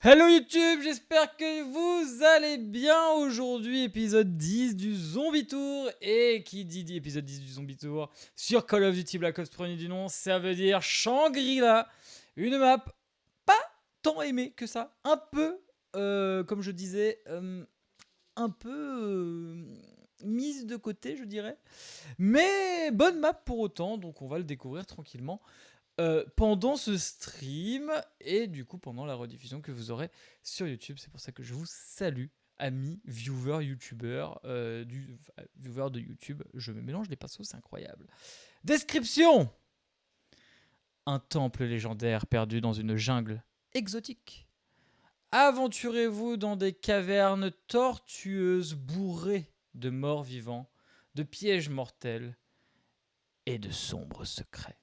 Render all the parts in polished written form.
Hello YouTube, j'espère que vous allez bien aujourd'hui, épisode 10 du Zombie Tour. Et qui dit épisode 10 du Zombie Tour sur Call of Duty Black Ops premier du nom, ça veut dire Shangri-La, une map pas tant aimée que ça, un peu, comme je disais, un peu mise de côté je dirais, mais bonne map pour autant, donc on va le découvrir tranquillement. Pendant ce stream et du coup pendant la rediffusion que vous aurez sur YouTube. C'est pour ça que je vous salue, amis viewers, youtubeurs, viewers de YouTube. Je me mélange les pinceaux, c'est incroyable. Description: un temple légendaire perdu dans une jungle exotique. Aventurez-vous dans des cavernes tortueuses bourrées de morts vivants, de pièges mortels et de sombres secrets.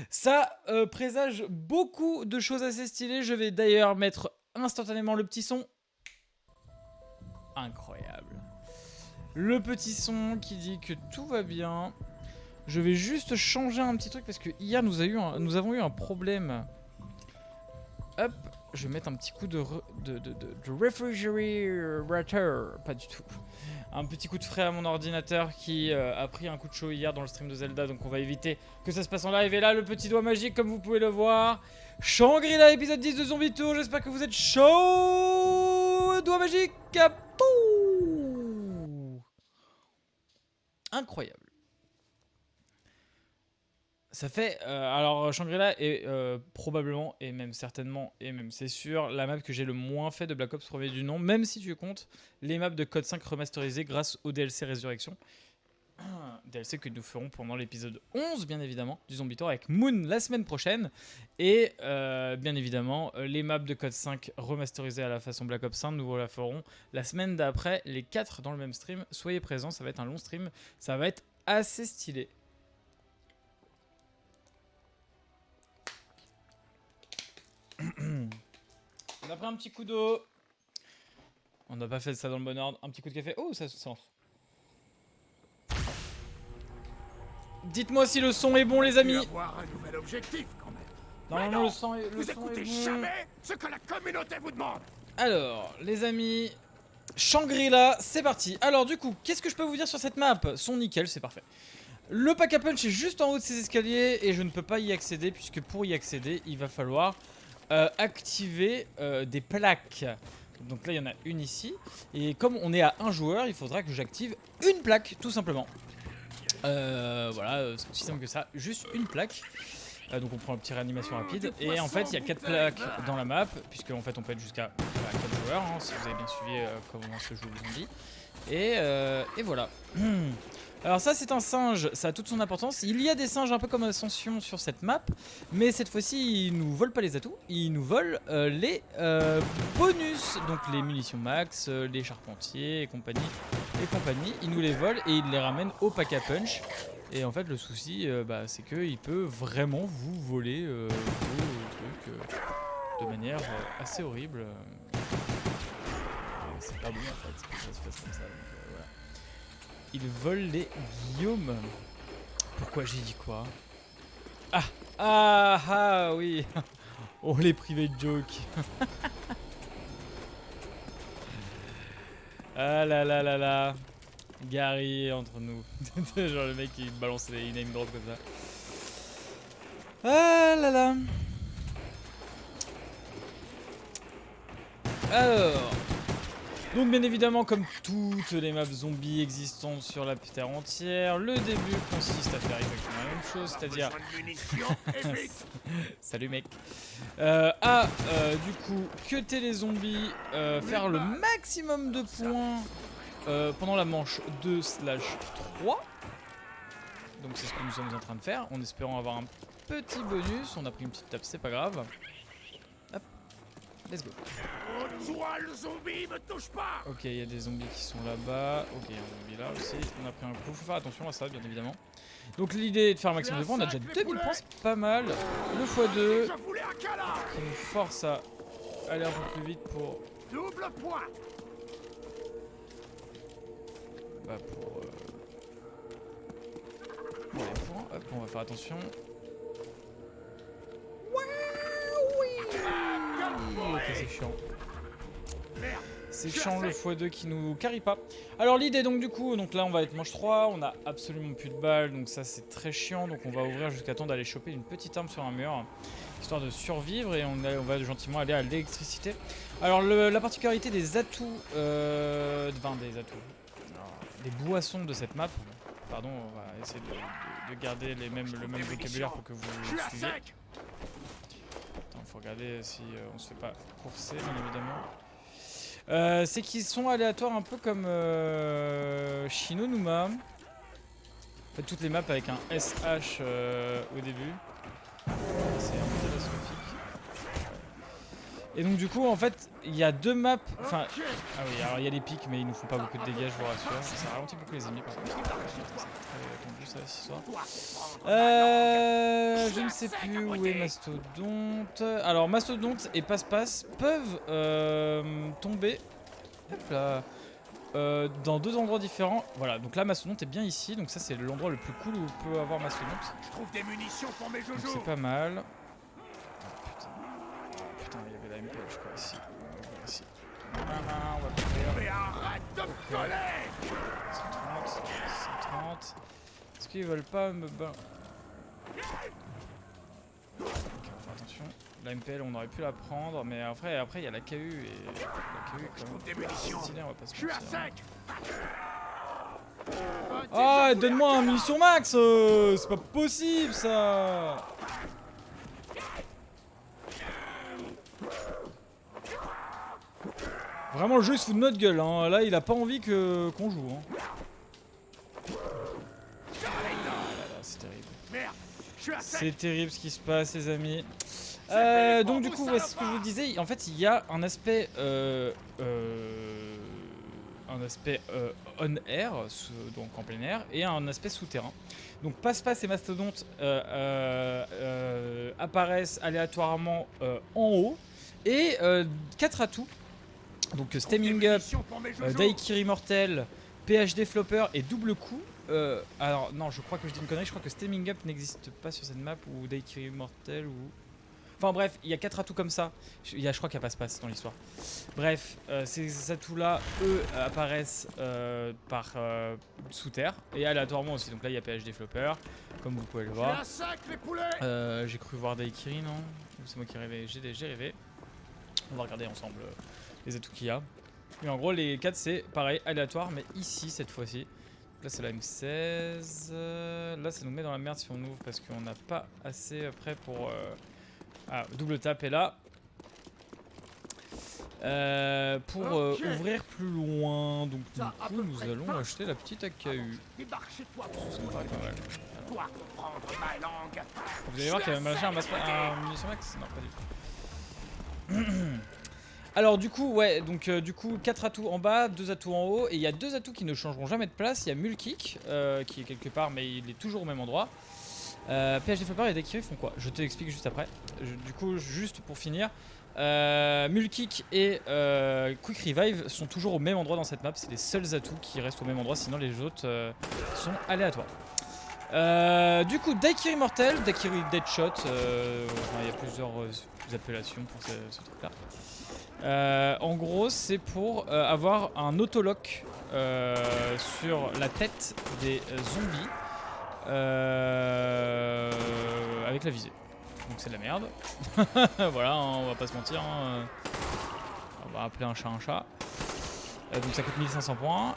Ça présage beaucoup de choses assez stylées. Je vais d'ailleurs mettre instantanément le petit son. Incroyable. Le petit son qui dit que tout va bien. Je vais juste changer un petit truc parce que hier nous avons eu un problème. Hop, je vais mettre un petit coup de refrigerator. Pas du tout. Un petit coup de frais à mon ordinateur qui a pris un coup de chaud hier dans le stream de Zelda, donc on va éviter que ça se passe en live. Et là, le petit doigt magique, comme vous pouvez le voir. Shangri-La, épisode 10 de Zombie Tour. J'espère que vous êtes chaud. Doigt magique. Pouh. Incroyable. Ça fait... alors, Shangri-La est probablement, et même certainement, et même c'est sûr, la map que j'ai le moins fait de Black Ops premier du nom, même si tu comptes les maps de Code 5 remasterisées grâce au DLC Résurrection. DLC que nous ferons pendant l'épisode 11, bien évidemment, du Zombie Tour avec Moon la semaine prochaine. Et bien évidemment, les maps de Code 5 remasterisées à la façon Black Ops 1, nous la ferons la semaine d'après, les 4 dans le même stream. Soyez présents, ça va être un long stream, ça va être assez stylé. On a pris un petit coup d'eau. On n'a pas fait ça dans le bon ordre. Un petit coup de café. Oh, ça se sent. Dites-moi si le son est bon, les amis. Avoir un nouvel objectif, quand même. Normalement, le son est, vous écoutez jamais ce que la communauté vous demande. Alors, les amis, Shangri-La, c'est parti. Alors, du coup, qu'est-ce que je peux vous dire sur cette map? Son nickel, c'est parfait. Le pack-a-punch est juste en haut de ces escaliers et je ne peux pas y accéder puisque pour y accéder, il va falloir activer des plaques. Donc là, il y en a une ici. Et comme on est à un joueur, il faudra que j'active une plaque, tout simplement. Voilà, c'est aussi simple que ça. Juste une plaque. Donc on prend une petite réanimation rapide. Et en fait, il y a 4 plaques dans la map, puisque en fait, on peut être jusqu'à 4 joueurs, hein, si vous avez bien suivi comment se joue le zombie. Et voilà. Alors ça, c'est un singe, ça a toute son importance. Il y a des singes un peu comme Ascension sur cette map, mais cette fois-ci, ils nous volent pas les atouts, ils nous volent les bonus, donc les munitions max, les charpentiers et compagnie. Ils nous les volent et ils les ramènent au pack-a-punch. Et en fait, le souci, c'est qu'il peut vraiment vous voler vos trucs de manière assez horrible. C'est pas bon en fait, que ça se fasse comme ça. Donc, voilà. Ils volent les guillaumes. Pourquoi j'ai dit quoi? Ah oui. Oh, les private jokes. Ah là là là là. Gary entre nous. Genre le mec qui balance les name drop comme ça. Ah là là. Alors, donc bien évidemment, comme toutes les maps zombies existantes sur la terre entière, le début consiste à faire exactement la même chose, c'est-à-dire... Salut mec. Du coup, cutter les zombies, faire le maximum de points pendant la manche 2/3. Donc c'est ce que nous sommes en train de faire, en espérant avoir un petit bonus. On a pris une petite tape, c'est pas grave. Hop, let's go. Toi, le zombie, me touche pas. Ok, il y a des zombies qui sont là-bas. Ok, il y a un zombie là aussi. On a pris un coup. Faut faire attention à ça, bien évidemment. Donc l'idée est de faire un maximum de points. On a déjà 2000 points, c'est pas mal. Le x2 qui nous force à aller un peu plus vite pour... Double point. Pour les points. Hop, on va faire attention. Ok, c'est chiant. Merde. C'est chiant le x2 qui nous carry pas. Alors l'idée donc du coup, donc là on va être manche 3, on a absolument plus de balles, donc ça c'est très chiant. Donc on va ouvrir jusqu'à temps d'aller choper une petite arme sur un mur, histoire de survivre, et on va gentiment aller à l'électricité. Alors la particularité des atouts, des boissons de cette map, pardon, on va essayer de garder le même vocabulaire pour que vous suiviez. Attends, faut regarder si on se fait pas courser bien évidemment. C'est qu'ils sont aléatoires un peu comme Shinonuma. En fait, toutes les maps avec un SH au début. C'est un peu catastrophique. Et donc du coup, en fait, il y a deux maps. Enfin, ah oui, alors il y a les pics, mais ils nous font pas beaucoup de dégâts, je vous rassure. Ça ralentit beaucoup les ennemis par contre. C'est très tendu ça, cette histoire. Je ne sais plus où est Mastodonte. Alors Mastodonte et Passe-Passe peuvent tomber. Hop là. Dans deux endroits différents. Voilà, donc là Mastodonte est bien ici, donc ça c'est l'endroit le plus cool où on peut avoir Mastodonte. Je trouve des munitions pour mes jojos. C'est pas mal. Putain, il y avait la MP je crois ici. Ici. On va courir. Mais arrête de me coller. 130, 130. Est-ce qu'ils veulent pas me battre? Ok, on va faire attention. La MPL on aurait pu la prendre, mais après il y a la KU et la KU quand même. Des munitions. Stylé, on va pas se Je suis à mentir. 5. Ah, donne-moi un munition max, c'est pas possible ça. Vraiment le jeu il se fout de notre gueule, hein. Là il a pas envie qu'on joue. Hein. C'est terrible. Merde. Je suis à 5. C'est terrible ce qui se passe les amis. Donc du coup, ouais, c'est ce que je vous disais, en fait il y a un aspect on air, donc en plein air, et un aspect souterrain. Donc Passe-Passe et Mastodonte apparaissent aléatoirement en haut, et 4 atouts, donc Stemming Up, Daikiri Mortel, PhD Flopper et Double Coup. Alors non, je crois que je dis une connerie, je crois que Stemming Up n'existe pas sur cette map, ou Daikiri Mortel, ou... Enfin bref, il y a 4 atouts comme ça. Je crois qu'il n'y a Passe-Passe dans l'histoire. Bref, ces atouts-là, eux, apparaissent par sous terre et aléatoirement aussi. Donc là, il y a PhD Flopper, comme vous pouvez le voir. J'ai cru voir Daikiri, non? Ou c'est moi qui rêvais? J'ai rêvé. On va regarder ensemble les atouts qu'il y a. Et en gros, les 4, c'est pareil, aléatoire, mais ici, cette fois-ci. Là, c'est la M16. Là, ça nous met dans la merde si on ouvre parce qu'on n'a pas assez près pour... Ah, double tap est là. Pour ouvrir plus loin, donc du coup nous allons acheter la petite AKU. Ça me paraît pas mal. Vous allez voir qu'il y a même un munition max? Non, pas du tout. Alors du coup, ouais, donc du coup 4 atouts en bas, 2 atouts en haut, et il y a 2 atouts qui ne changeront jamais de place. Il y a Mulkick qui est quelque part, mais il est toujours au même endroit. PhD Flopper et Daikiri font quoi? Je te l'explique juste après. Du coup, juste pour finir, Mulkick et Quick Revive sont toujours au même endroit dans cette map. C'est les seuls atouts qui restent au même endroit, sinon les autres sont aléatoires. Du coup, Daikiri Mortel, Daikiri Deadshot, il y a plusieurs appellations pour ce truc-là. En gros, c'est pour avoir un autolock sur la tête des zombies. Avec la visée. Donc c'est de la merde. Voilà, hein, on va pas se mentir. Hein. On va appeler un chat un chat. Donc ça coûte 1500 points.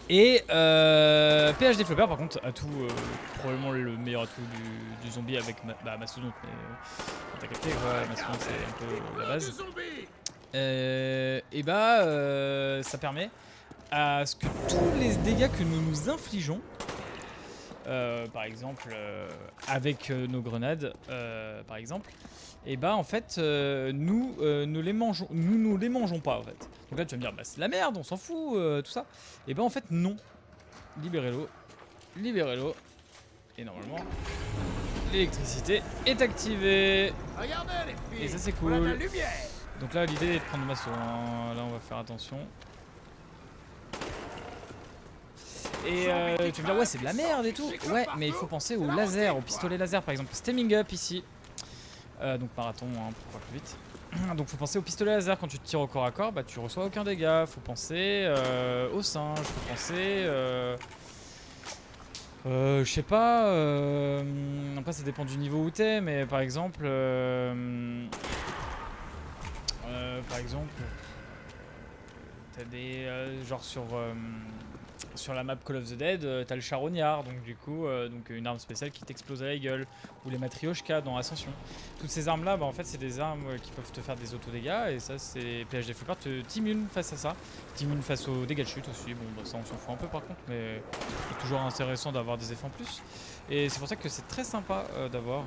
Et PhD Flopper par contre, atout probablement le meilleur atout du zombie avec Mastodonte. Mais t'as capté quoi, Mastodonte c'est un peu la base. Et ça permet à ce que tous les dégâts que nous infligeons, par exemple avec nos grenades par exemple, et en fait nous les mangeons pas en fait. Donc là tu vas me dire bah c'est la merde, on s'en fout, tout ça. Et en fait non. Libérez-le. Et normalement l'électricité est activée. Et ça c'est cool. Donc là l'idée est de prendre le maçon. Là on va faire attention. Et tu vas me dire ouais c'est de la merde et tout. Ouais mais il faut penser au laser, au pistolet laser par exemple. Stemming Up ici. Donc marathon hein, pour faire plus vite. Donc faut penser au pistolet laser quand tu te tires au corps à corps, bah tu reçois aucun dégât. Faut penser au singe, faut penser... je sais pas, après ça dépend du niveau où t'es, mais par exemple... t'as des... genre sur la map Call of the Dead, t'as le charognard, donc du coup, donc une arme spéciale qui t'explose à la gueule, ou les matrioshka dans Ascension. Toutes ces armes là, bah en fait c'est des armes qui peuvent te faire des auto-dégâts, et ça c'est PhD Flipper t'immune face à ça, t'immunes face aux dégâts de chute aussi. Bon bah ça on s'en fout un peu par contre, mais c'est toujours intéressant d'avoir des effets en plus. Et c'est pour ça que c'est très sympa d'avoir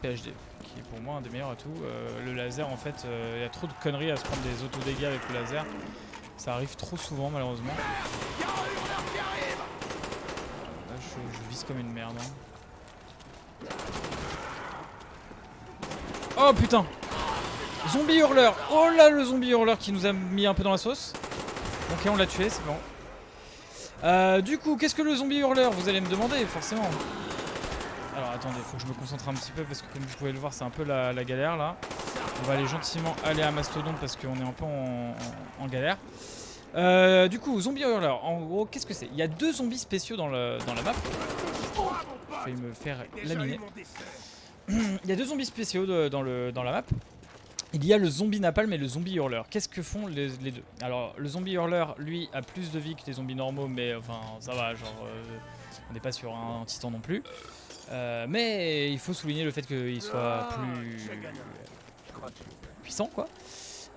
PhD, qui est pour moi un des meilleurs atouts. Le laser en fait, il y a trop de conneries à se prendre des auto-dégâts avec le laser. Ça arrive trop souvent malheureusement. Là je vise comme une merde. Hein. Oh putain! Zombie hurleur! Oh là le zombie hurleur qui nous a mis un peu dans la sauce. Ok on l'a tué, c'est bon. Du coup, qu'est-ce que le zombie hurleur? Vous allez me demander forcément. Alors attendez, faut que je me concentre un petit peu parce que comme vous pouvez le voir c'est un peu la galère là. On va aller gentiment aller à Mastodon parce qu'on est un peu en galère. Du coup, zombie hurleur, en gros, qu'est-ce que c'est? Il y a 2 zombies spéciaux dans la map. Je vais me faire laminer. Il y a 2 zombies spéciaux dans la map. Il y a le zombie napalm et le zombie hurleur. Qu'est-ce que font les deux? Alors, le zombie hurleur, lui, a plus de vie que les zombies normaux, mais enfin, ça va, genre, on n'est pas sur un titan non plus. Mais il faut souligner le fait qu'il soit plus puissant, quoi.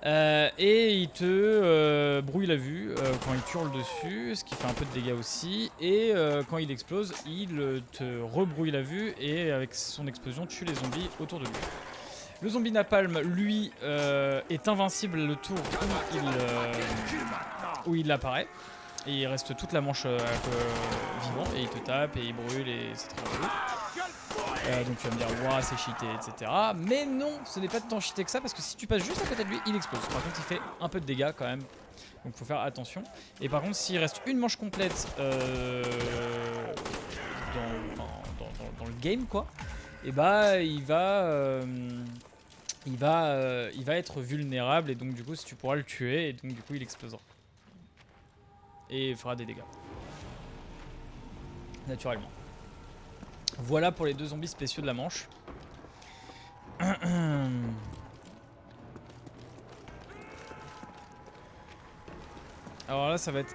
Et il te brouille la vue quand il te hurle dessus, ce qui fait un peu de dégâts aussi. Et quand il explose, il te rebrouille la vue et avec son explosion tue les zombies autour de lui. Le zombie napalm, lui, est invincible le tour où il apparaît. Et il reste toute la manche vivant et il te tape et il brûle et c'est très relou. Donc tu vas me dire, ouah, c'est cheaté, etc. Mais non, ce n'est pas tant cheaté que ça parce que si tu passes juste à côté de lui, il explose. Par contre, il fait un peu de dégâts quand même. Donc faut faire attention. Et par contre, s'il reste une manche complète dans le game, quoi, et bah il va être vulnérable et donc du coup, si tu pourras le tuer, et donc du coup, il explosera. Et il fera des dégâts. Naturellement. Voilà pour les 2 zombies spéciaux de la manche. Alors là, ça va être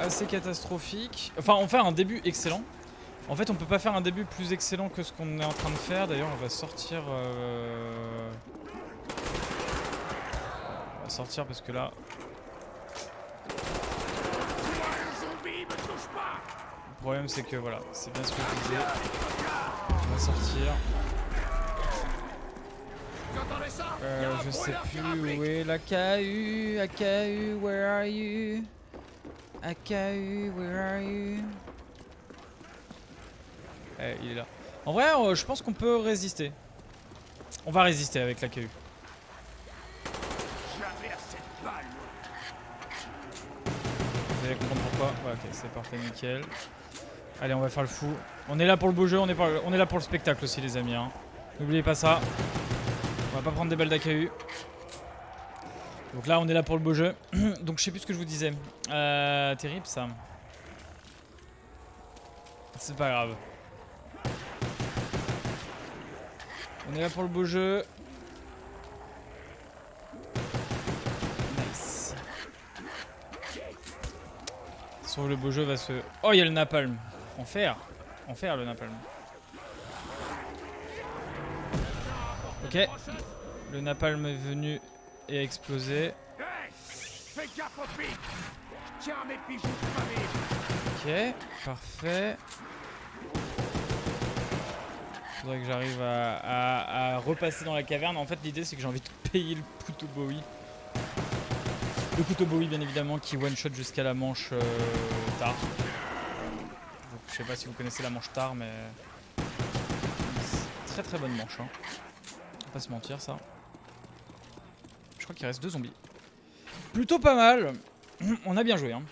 assez catastrophique. Enfin, on fait un début excellent. En fait, on peut pas faire un début plus excellent que ce qu'on est en train de faire. D'ailleurs, on va sortir... On va sortir parce que là... Le problème, c'est que voilà, c'est bien ce que je disais. On va sortir. Je sais plus où est la KU. AKU, where are you? AKU, where are you? Il est là. En vrai, je pense qu'on peut résister. On va résister avec la KU. Vous allez comprendre pourquoi. Ouais, ok, c'est parfait, nickel. Allez, on va faire le fou. On est là pour le beau jeu, on est là pour le spectacle aussi, les amis. Hein. N'oubliez pas ça. On va pas prendre des balles d'AKU. Donc là, on est là pour le beau jeu. Donc je sais plus ce que je vous disais. Terrible ça. C'est pas grave. On est là pour le beau jeu. Nice. Sauf le beau jeu va se... Oh, il y a le napalm. Enfer. Enfer le napalm. Ok. Le napalm est venu et a explosé. Ok, parfait. Faudrait que j'arrive à repasser dans la caverne. En fait, l'idée c'est que j'ai envie de payer le couteau Bowie. Le couteau Bowie, bien évidemment, qui one-shot jusqu'à la manche tard. Donc, je sais pas si vous connaissez la manche tard, mais très très bonne manche. Hein. On va pas se mentir, ça. Je crois qu'il reste 2 zombies. Plutôt pas mal. On a bien joué. Hein.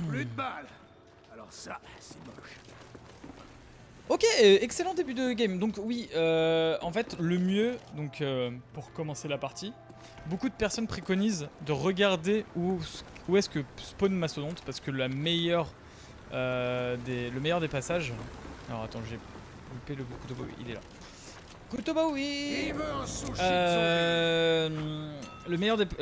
Plus de balles. Alors ça, c'est moche. Ok, excellent début de game. Donc oui, en fait, le mieux, donc pour commencer la partie, beaucoup de personnes préconisent de regarder où est-ce que spawn Mastodonte, parce que le meilleur des passages... Alors attends, j'ai loupé le Kutoba, il est là. Kutoba, oui. Qui veut un sushi de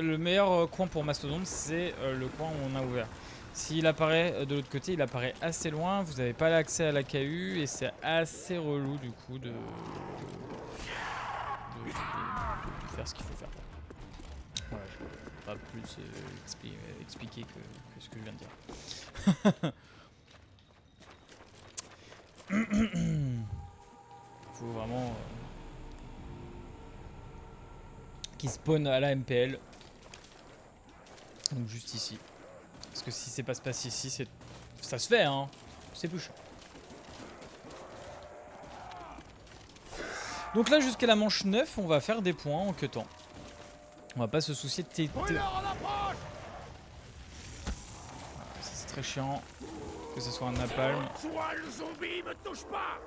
Le meilleur coin pour Mastodonte, c'est le coin où on a ouvert. S'il apparaît de l'autre côté, il apparaît assez loin, vous n'avez pas l'accès à la KU et c'est assez relou du coup de faire ce qu'il faut faire. Voilà, je ne peux pas plus expliquer que ce que je viens de dire. Faut vraiment qu'il spawn à la MPL. Donc juste ici. Parce que si c'est pas se passe ici, ça se fait hein. C'est plus chiant. Donc là jusqu'à la manche 9, on va faire des points en queutant. On va pas se soucier de c'est très chiant que ce soit un napalm. Toi, le zombie, me touche pas.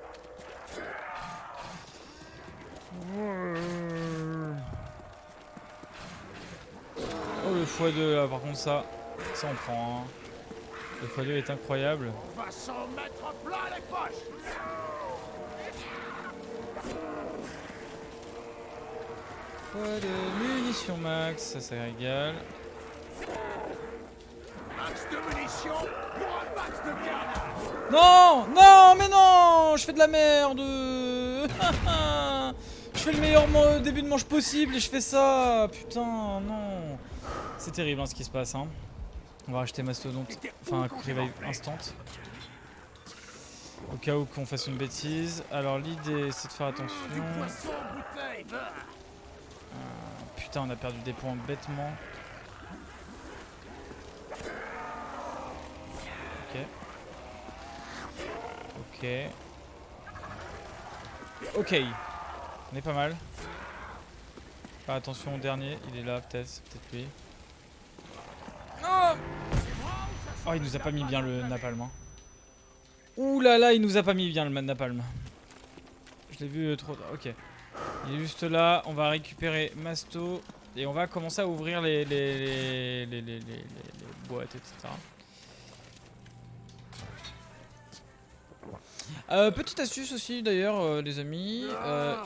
Oh le x2 là, par contre ça on prend hein. Le x2 est incroyable. On va s'en mettre plein les poches. De munitions max, ça régale. Max de munitions pour un max de carnage. Non, non, mais non, je fais de la merde. Je fais le meilleur début de manche possible et je fais ça. Putain, non. C'est terrible hein, ce qui se passe. Hein. On va racheter Mastodonte, enfin un quick revive instant. Au cas où qu'on fasse une bêtise. Alors l'idée c'est de faire attention. Putain, on a perdu des points bêtement. Ok. Ok. Ok. On est pas mal. Faire attention au dernier, il est là peut-être, c'est peut-être lui. Oh, oh, il nous a pas mis bien le napalm. Hein. Ouh là là, il nous a pas mis bien le napalm. Je l'ai vu trop tard. Ok. Il est juste là, on va récupérer Masto et on va commencer à ouvrir les boîtes, etc. Petite astuce aussi d'ailleurs les amis,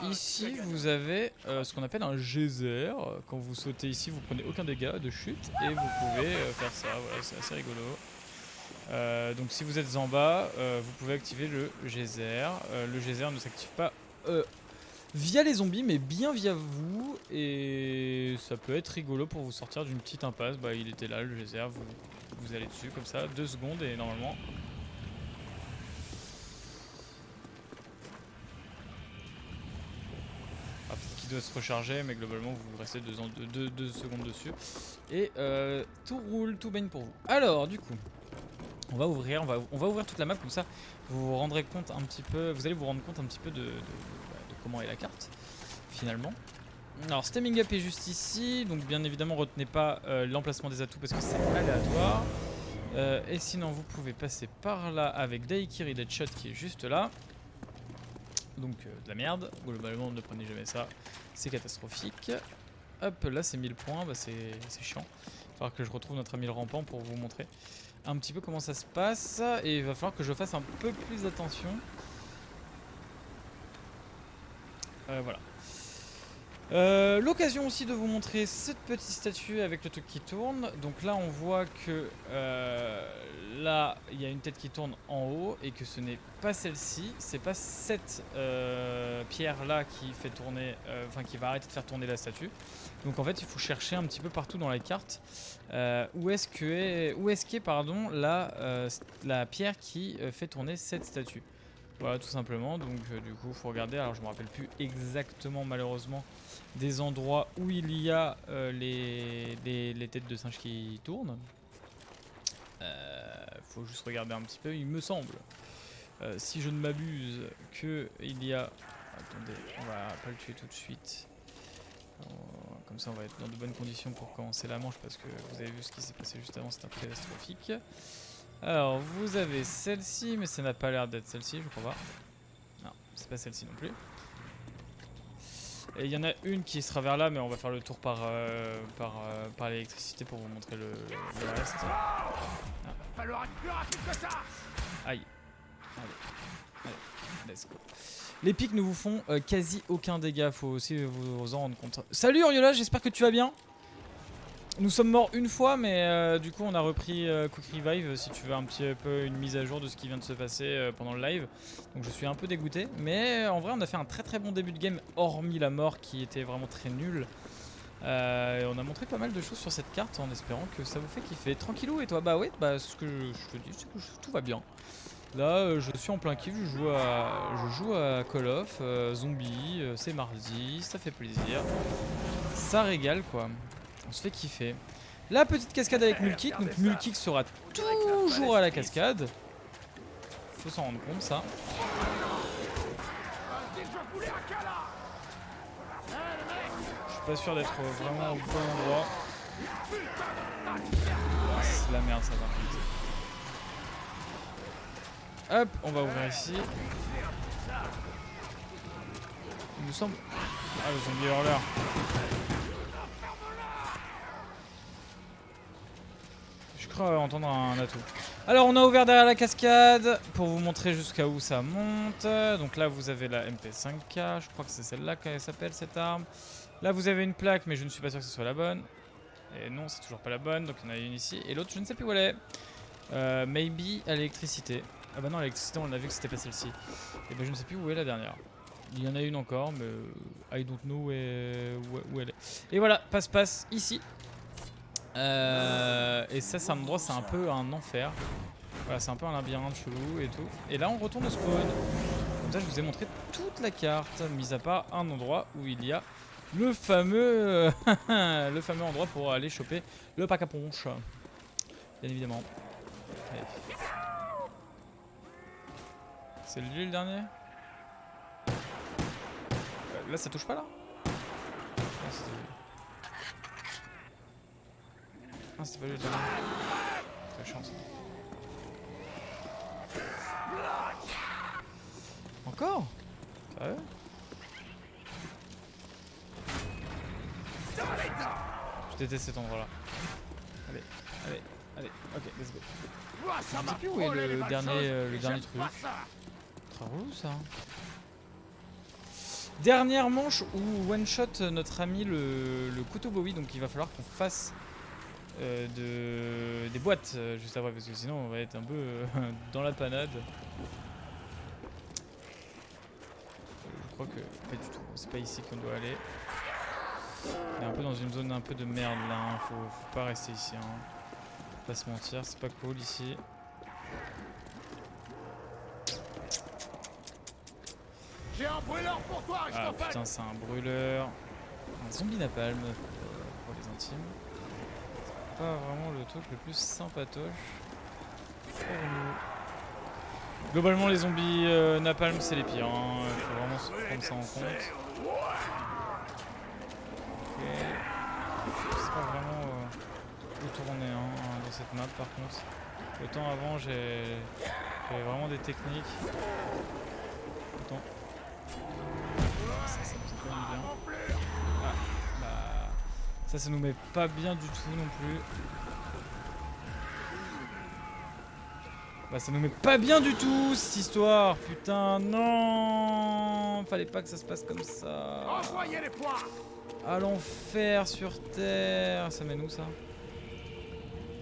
ici vous avez ce qu'on appelle un geyser. Quand vous sautez ici vous prenez aucun dégât de chute et vous pouvez faire ça, voilà c'est assez rigolo. Donc si vous êtes en bas, vous pouvez activer le geyser. Le geyser ne s'active pas via les zombies mais bien via vous et ça peut être rigolo pour vous sortir d'une petite impasse. Bah il était là le geyser, vous allez dessus comme ça, 2 secondes et normalement... Qui doit se recharger mais globalement vous restez 2 secondes dessus et tout roule, tout baigne pour vous. Alors du coup on va ouvrir toute la map comme ça vous vous rendrez compte un petit peu, vous allez vous rendre compte un petit peu de comment est la carte finalement. Alors stemming up est juste ici, donc bien évidemment retenez pas l'emplacement des atouts parce que c'est aléatoire. Et sinon vous pouvez passer par là avec Daikiri Deadshot qui est juste là. Donc de la merde, globalement ne prenez jamais ça, c'est catastrophique. Hop, là c'est 1000 points, bah c'est chiant. Il va falloir que je retrouve notre ami le rampant pour vous montrer un petit peu comment ça se passe. Et il va falloir que je fasse un peu plus attention. Voilà. L'occasion aussi de vous montrer cette petite statue avec le truc qui tourne. Donc là on voit que là il y a une tête qui tourne en haut et que ce n'est pas celle-ci, c'est pas cette pierre là qui fait tourner, enfin qui va arrêter de faire tourner la statue. Donc en fait il faut chercher un petit peu partout dans la carte où est-ce qu'est pardon la pierre qui fait tourner cette statue. Voilà tout simplement, donc du coup faut regarder, alors je me rappelle plus exactement malheureusement des endroits où il y a les têtes de singe qui tournent. Faut juste regarder un petit peu, il me semble, si je ne m'abuse, que il y a... Attendez, on va pas le tuer tout de suite. Comme ça on va être dans de bonnes conditions pour commencer la manche parce que vous avez vu ce qui s'est passé juste avant, c'était catastrophique. Alors vous avez celle-ci, mais ça n'a pas l'air d'être celle-ci, je crois pas. c'est pas celle-ci non plus. Et il y en a une qui sera vers là, mais on va faire le tour par l'électricité pour vous montrer le reste. Ah. Aïe. Allez, let's go. Les pics ne vous font quasi aucun dégât, faut aussi vous en rendre compte. Salut Oriola, j'espère que tu vas bien. Nous sommes morts une fois, mais du coup on a repris Quick Revive, si tu veux un petit peu une mise à jour de ce qui vient de se passer pendant le live. Donc je suis un peu dégoûté, mais en vrai on a fait un très bon début de game, hormis la mort qui était vraiment très nulle. Et on a montré pas mal de choses sur cette carte en espérant que ça vous fait kiffer. Tranquillou, et toi? Bah ouais, bah ce que je te dis, c'est que tout va bien. Là je suis en plein kiff, je joue à Call of, Zombie, c'est mardi, ça fait plaisir. Ça régale quoi. On se fait kiffer. La petite cascade avec Mulkick. Donc Mulkick sera toujours à la cascade. Faut s'en rendre compte ça. Je suis pas sûr d'être vraiment au bon endroit. C'est la merde ça par contre. Hop, on va ouvrir ici. Il me semble... Ah, le zombie hurleur. Je crois entendre un atout. Alors on a ouvert derrière la cascade pour vous montrer jusqu'à où ça monte. Donc là vous avez la MP5K, je crois que c'est celle-là qu'elle s'appelle cette arme. Là vous avez une plaque mais je ne suis pas sûr que ce soit la bonne. Et non, c'est toujours pas la bonne, donc il y en a une ici. Et l'autre je ne sais plus où elle est. Maybe à l'électricité. Ah bah non, l'électricité on a vu que c'était pas celle-ci. Et bah je ne sais plus où est la dernière. Il y en a une encore mais I don't know où elle est. Et voilà, passe ici. Et ça c'est un endroit, c'est un peu un enfer. Voilà, c'est un peu un labyrinthe chelou et tout. Et là on retourne au spawn. Comme ça je vous ai montré toute la carte, mis à part un endroit où il y a le fameux le fameux endroit pour aller choper le pack à ponche. Bien évidemment. Allez. C'est lui le dernier? Là ça touche pas là? Ah, c'était pas lui le dernier. Quelle chance. Encore? Sérieux? Je déteste cet endroit là. Allez, ok, let's go. Je sais plus où est le dernier truc. Très relou ça. Dernière manche où one shot notre ami le couteau Bowie, donc il va falloir qu'on fasse des boîtes juste après parce que sinon on va être un peu dans la panade. Je crois que pas du tout, c'est pas ici qu'on doit aller. On est un peu dans une zone un peu de merde là, hein. Faut pas rester ici, hein. Pas se mentir, c'est pas cool ici. J'ai un brûleur pour toi, Ah putain, c'est un brûleur. Un zombie napalm pour les intimes. C'est pas vraiment le truc le plus sympatoche pour nous. Globalement, les zombies napalm, c'est les pires, hein. Faut vraiment se prendre ça en compte. Ok. Je sais pas vraiment où tourner dans cette map par contre. Autant avant, j'avais vraiment des techniques. Autant. Ça nous met pas bien. Ah, bah. Ça nous met pas bien du tout non plus. Bah ça nous met pas bien du tout cette histoire. Putain, non. Fallait pas que ça se passe comme ça. Envoyez les points. À l'enfer sur Terre. Ça mène où ça?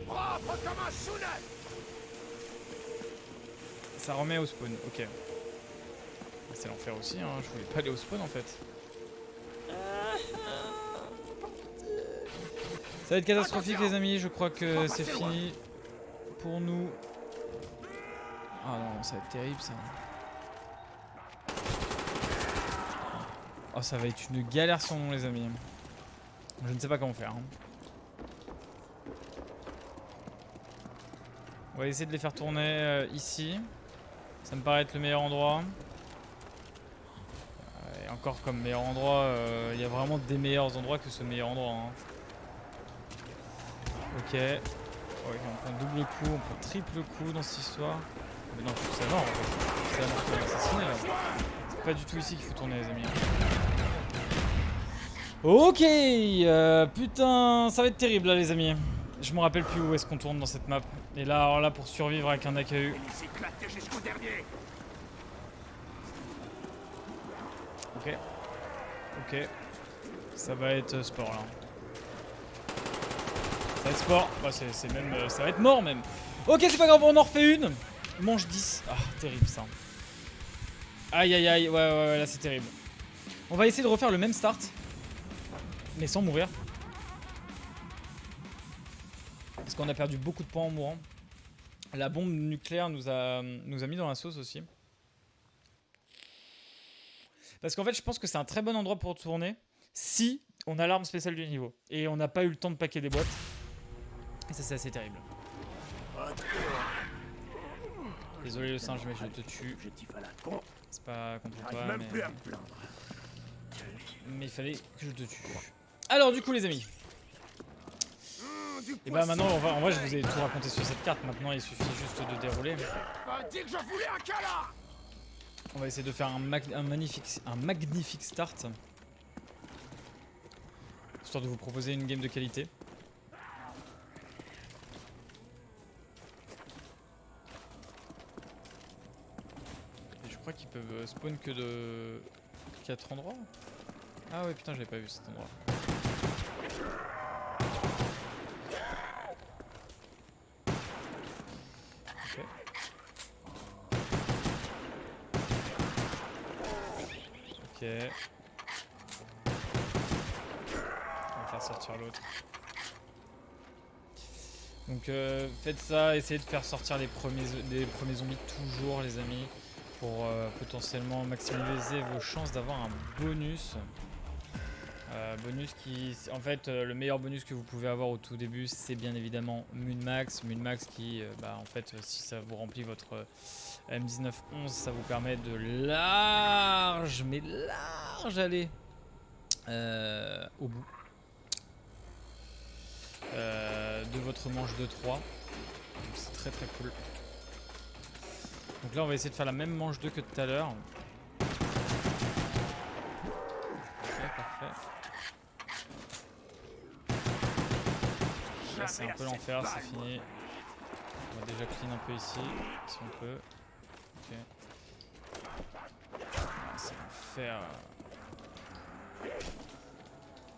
Propre comme un sous-neuf. Ça remet au spawn, ok. C'est l'enfer aussi, hein. Je voulais pas aller au spawn en fait. Ça va être catastrophique les amis, je crois que c'est fini pour nous. Ah non, ça va être terrible ça. Oh, ça va être une galère sans nom les amis. Je ne sais pas comment faire. Hein. On va essayer de les faire tourner ici. Ça me paraît être le meilleur endroit. Et encore comme meilleur endroit, il y a vraiment des meilleurs endroits que ce meilleur endroit. Hein. Ok. Ouais, on prend double coup, on prend triple coup dans cette histoire. Mais non, je trouve ça mort en fait. C'est la mort qui m'a assassiné là. pas du tout ici qu'il faut tourner les amis. Ok, putain, ça va être terrible là les amis. Je me rappelle plus où est-ce qu'on tourne dans cette map. Et là, alors là pour survivre avec un AKU. Et les éclater jusqu'au dernier. Ok. Ok. Ça va être sport là. Ça va être sport. Bah c'est même. Ça va être mort même. Ok, c'est pas grave, on en refait une. Manche 10. Ah, terrible ça. Aïe aïe aïe. Ouais, là c'est terrible. On va essayer de refaire le même start. Mais sans mourir. Parce qu'on a perdu beaucoup de points en mourant. La bombe nucléaire nous a mis dans la sauce aussi. Parce qu'en fait, je pense que c'est un très bon endroit pour tourner si on a l'arme spéciale du niveau. Et on n'a pas eu le temps de paquer des boîtes. Et ça, c'est assez terrible. Désolé le singe, mais je te tue. C'est pas contre toi, mais il fallait que je te tue. Alors du coup les amis. Et bah maintenant, en vrai je vous ai tout raconté sur cette carte. Maintenant il suffit juste de dérouler. On va essayer de faire un magnifique start. Histoire de vous proposer une game de qualité. Et je crois qu'ils peuvent spawn que de 4 endroits. Ah ouais putain j'avais pas vu cet endroit. Ok. On va faire sortir l'autre. Donc faites ça, essayez de faire sortir les premiers zombies toujours les amis. Pour potentiellement maximiser vos chances d'avoir un bonus. Bonus qui, en fait, le meilleur bonus que vous pouvez avoir au tout début, c'est bien évidemment Munmax. Munmax qui, en fait, si ça vous remplit votre M1911, ça vous permet de large aller au bout de votre manche de 3. C'est très très cool. Donc là on va essayer de faire la même manche 2 que tout à l'heure. Parfait. Là c'est un peu l'enfer, c'est fini. On va déjà clean un peu ici, si on peut. Ok. Ah, c'est l'enfer.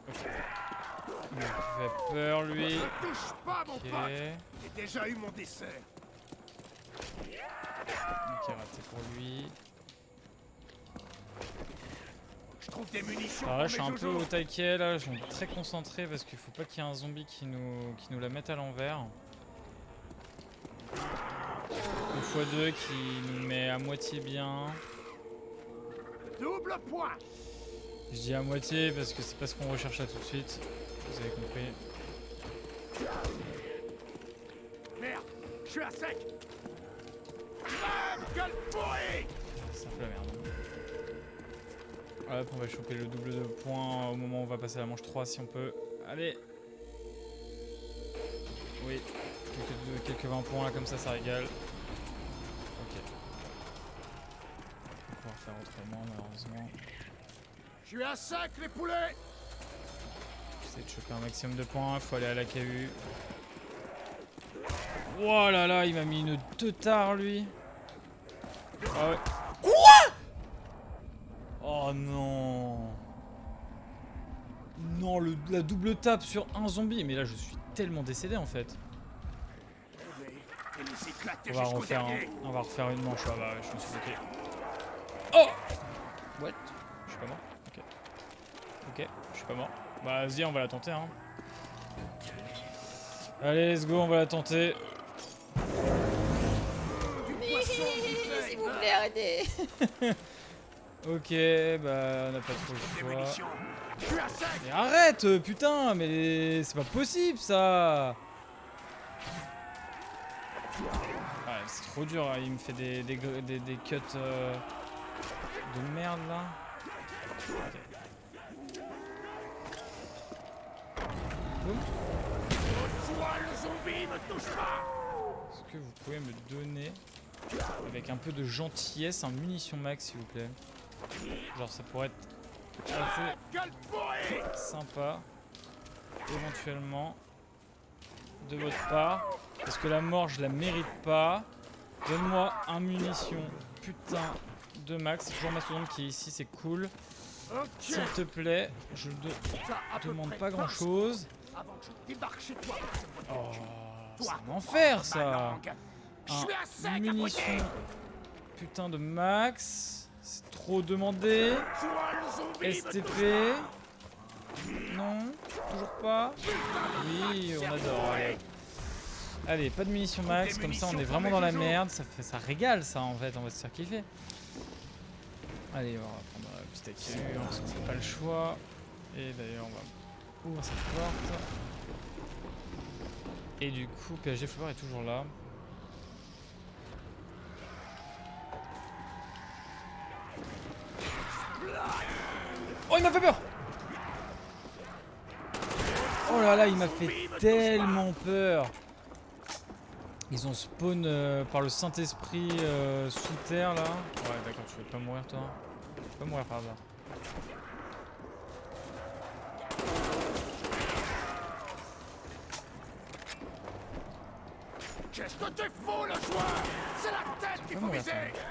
Ok. Il me fait peur lui. Ok. J'ai déjà eu mon dessert. Ok, raté pour lui. Je trouve des munitions. Alors là je suis un peu au taquet, là je suis très concentré parce qu'il faut pas qu'il y ait un zombie qui nous la mette à l'envers. Une x2 qui nous met à moitié bien. Double point. Je dis à moitié parce que c'est pas ce qu'on recherche là tout de suite. Vous avez compris. Merde, je suis à sec. Gueule pourrie. Ça fait la merde. Hop, on va choper le double de points au moment où on va passer à la manche 3 si on peut. Allez. Oui, quelques 20 points là comme ça régale. Ok. On va pouvoir faire autrement malheureusement. Je suis à sec les poulets. J'essaie de choper un maximum de points, faut aller à l'AKU. Oh là là, il m'a mis une teutard lui. Ah ouais. Quoi? Oh non. Non, la double tape sur un zombie. Mais là, je suis tellement décédé en fait. On va refaire une manche. Ah bah ouais, je me suis bloqué. Oh. What? Je suis pas mort. Ok. Ok, je suis pas mort. Bah vas-y, on va la tenter hein. Allez, let's go, on va la tenter. S'il vous plaît, arrêtez. Ok, bah on n'a pas trop le choix. Mais arrête, putain, mais c'est pas possible ça. Ouais, c'est trop dur, hein. Il me fait des cuts de merde là. Okay. Est-ce que vous pouvez me donner, avec un peu de gentillesse, un munition max s'il vous plaît? Genre ça pourrait être assez Quel pourri! sympa, éventuellement, de votre part. Parce que la mort, je la mérite pas. Donne-moi un munition, putain de max. Toujours Mastodonte qui est ici, c'est cool. Ok. S'il te plaît, je T'as à peu demande près pas 20 grand chose. avant que je débarque chez toi. Oh, c'est Toi, un enfer ma ça. langue. Je suis à sec à Munition, côté. putain de max. C'est trop demandé. Toi, le zombie, me STP. Non, toujours pas. Oui, on adore. Allez. Allez, pas de munitions max, comme ça on est vraiment dans la merde. Ça régale ça en fait, on va se faire kiffer. Allez, on va prendre la petite accu, parce qu'on n'a pas le choix. Et d'ailleurs, on va ouvrir cette porte. Et du coup, PSG Flower est toujours là. Oh, il m'a fait peur! Oh là là, il m'a fait tellement peur! Ils ont spawn par le Saint-Esprit sous terre là. Ouais, d'accord, tu veux pas mourir toi? Tu veux pas mourir par hasard. Qu'est-ce que t'es fou, le joueur? C'est la tête qu'il pas faut mourir, viser. toi.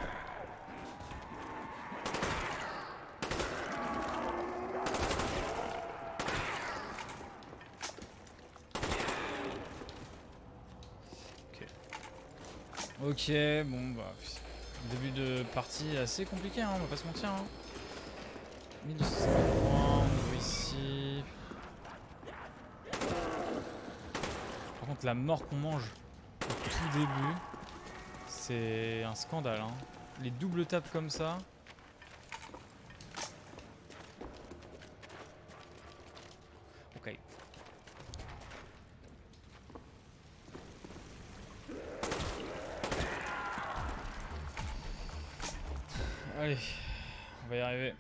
Ok, bon bah. Début de partie assez compliqué, hein, on va pas se mentir. Hein. 1250 points, on ouvre ici. Par contre, la mort qu'on mange au tout début, c'est un scandale. Hein. Les doubles tapes comme ça. Ok. Allez, on va y arriver.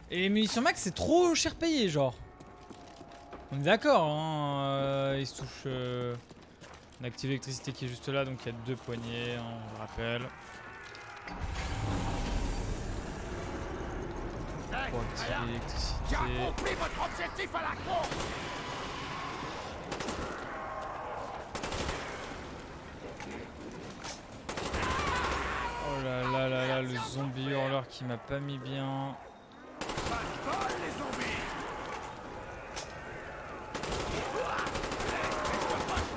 Et les munitions max, c'est trop cher payé, genre. On est d'accord, hein, il se touche. On active l'électricité qui est juste là, donc il y a 2 poignées, hein, on le rappelle. Pour activer l'électricité. J'ai accompli votre objectif à la con. Oh là là là là, le zombie hurleur qui m'a pas mis bien. Pas de bol, les zombies.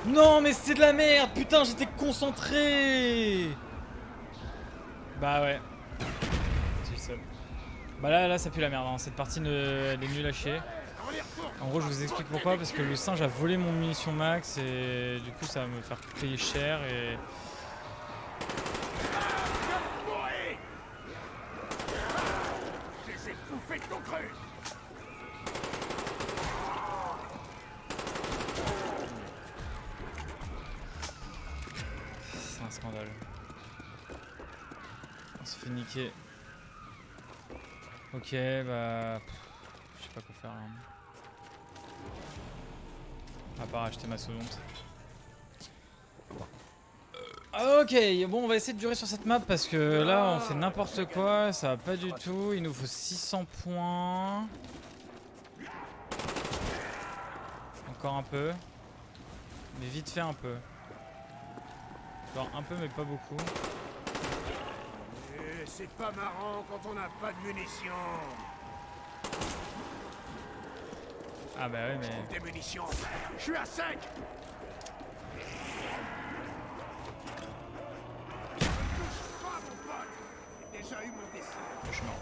Non mais c'est de la merde, putain j'étais concentré. Bah ouais. C'est le seul. Bah là ça pue la merde, hein. Cette partie elle est nulle à chier. En gros je vous explique pourquoi, parce que le singe a volé mon munition max et du coup ça va me faire payer cher et... Je les ai bouffés tout cru. C'est un scandale. On se fait niquer. Ok, bah... je sais pas quoi faire là. À part acheter ma Mastodonte. Ok, bon on va essayer de durer sur cette map parce que là on fait n'importe quoi, ça va pas du tout. Il nous faut 600 points. Encore un peu. Mais vite fait un peu. Encore un peu mais pas beaucoup. Et c'est pas marrant quand on n'a pas de munitions. Ah bah ouais mais... Des munitions. Je suis à sec. Touche pas, mon pote. J'ai déjà eu mon dessin. Franchement.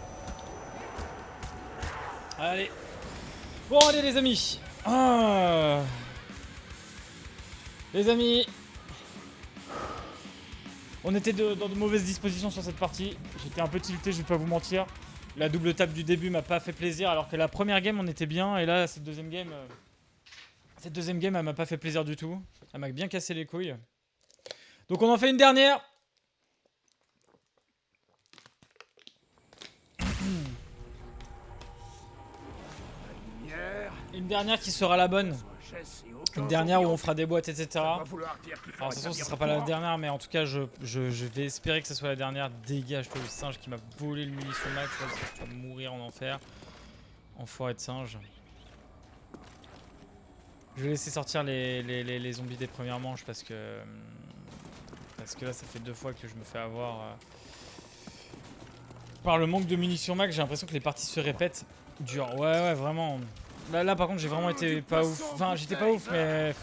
Allez. Bon allez les amis. Ah. Les amis. On était dans de mauvaises dispositions sur cette partie. J'étais un peu tilté, je vais pas vous mentir. La double tape du début m'a pas fait plaisir alors que la première game on était bien et là cette deuxième game Cette deuxième game, elle m'a pas fait plaisir du tout. Elle m'a bien cassé les couilles. Donc on en fait une dernière. Une dernière qui sera la bonne. Une dernière où on fera des boîtes, etc. Alors de toute façon ce sera pas la dernière, mais en tout cas je vais espérer que ce soit la dernière. Dégage toi le singe qui m'a volé le munition max. Là, tu vas mourir en enfer. Enfoiré de singe. Je vais laisser sortir les zombies des premières manches parce que là ça fait 2 fois que je me fais avoir par le manque de munitions max. J'ai l'impression que les parties se répètent. Dur. Ouais vraiment. Là par contre j'ai vraiment été pas ouf. Enfin j'étais pas ouf mais...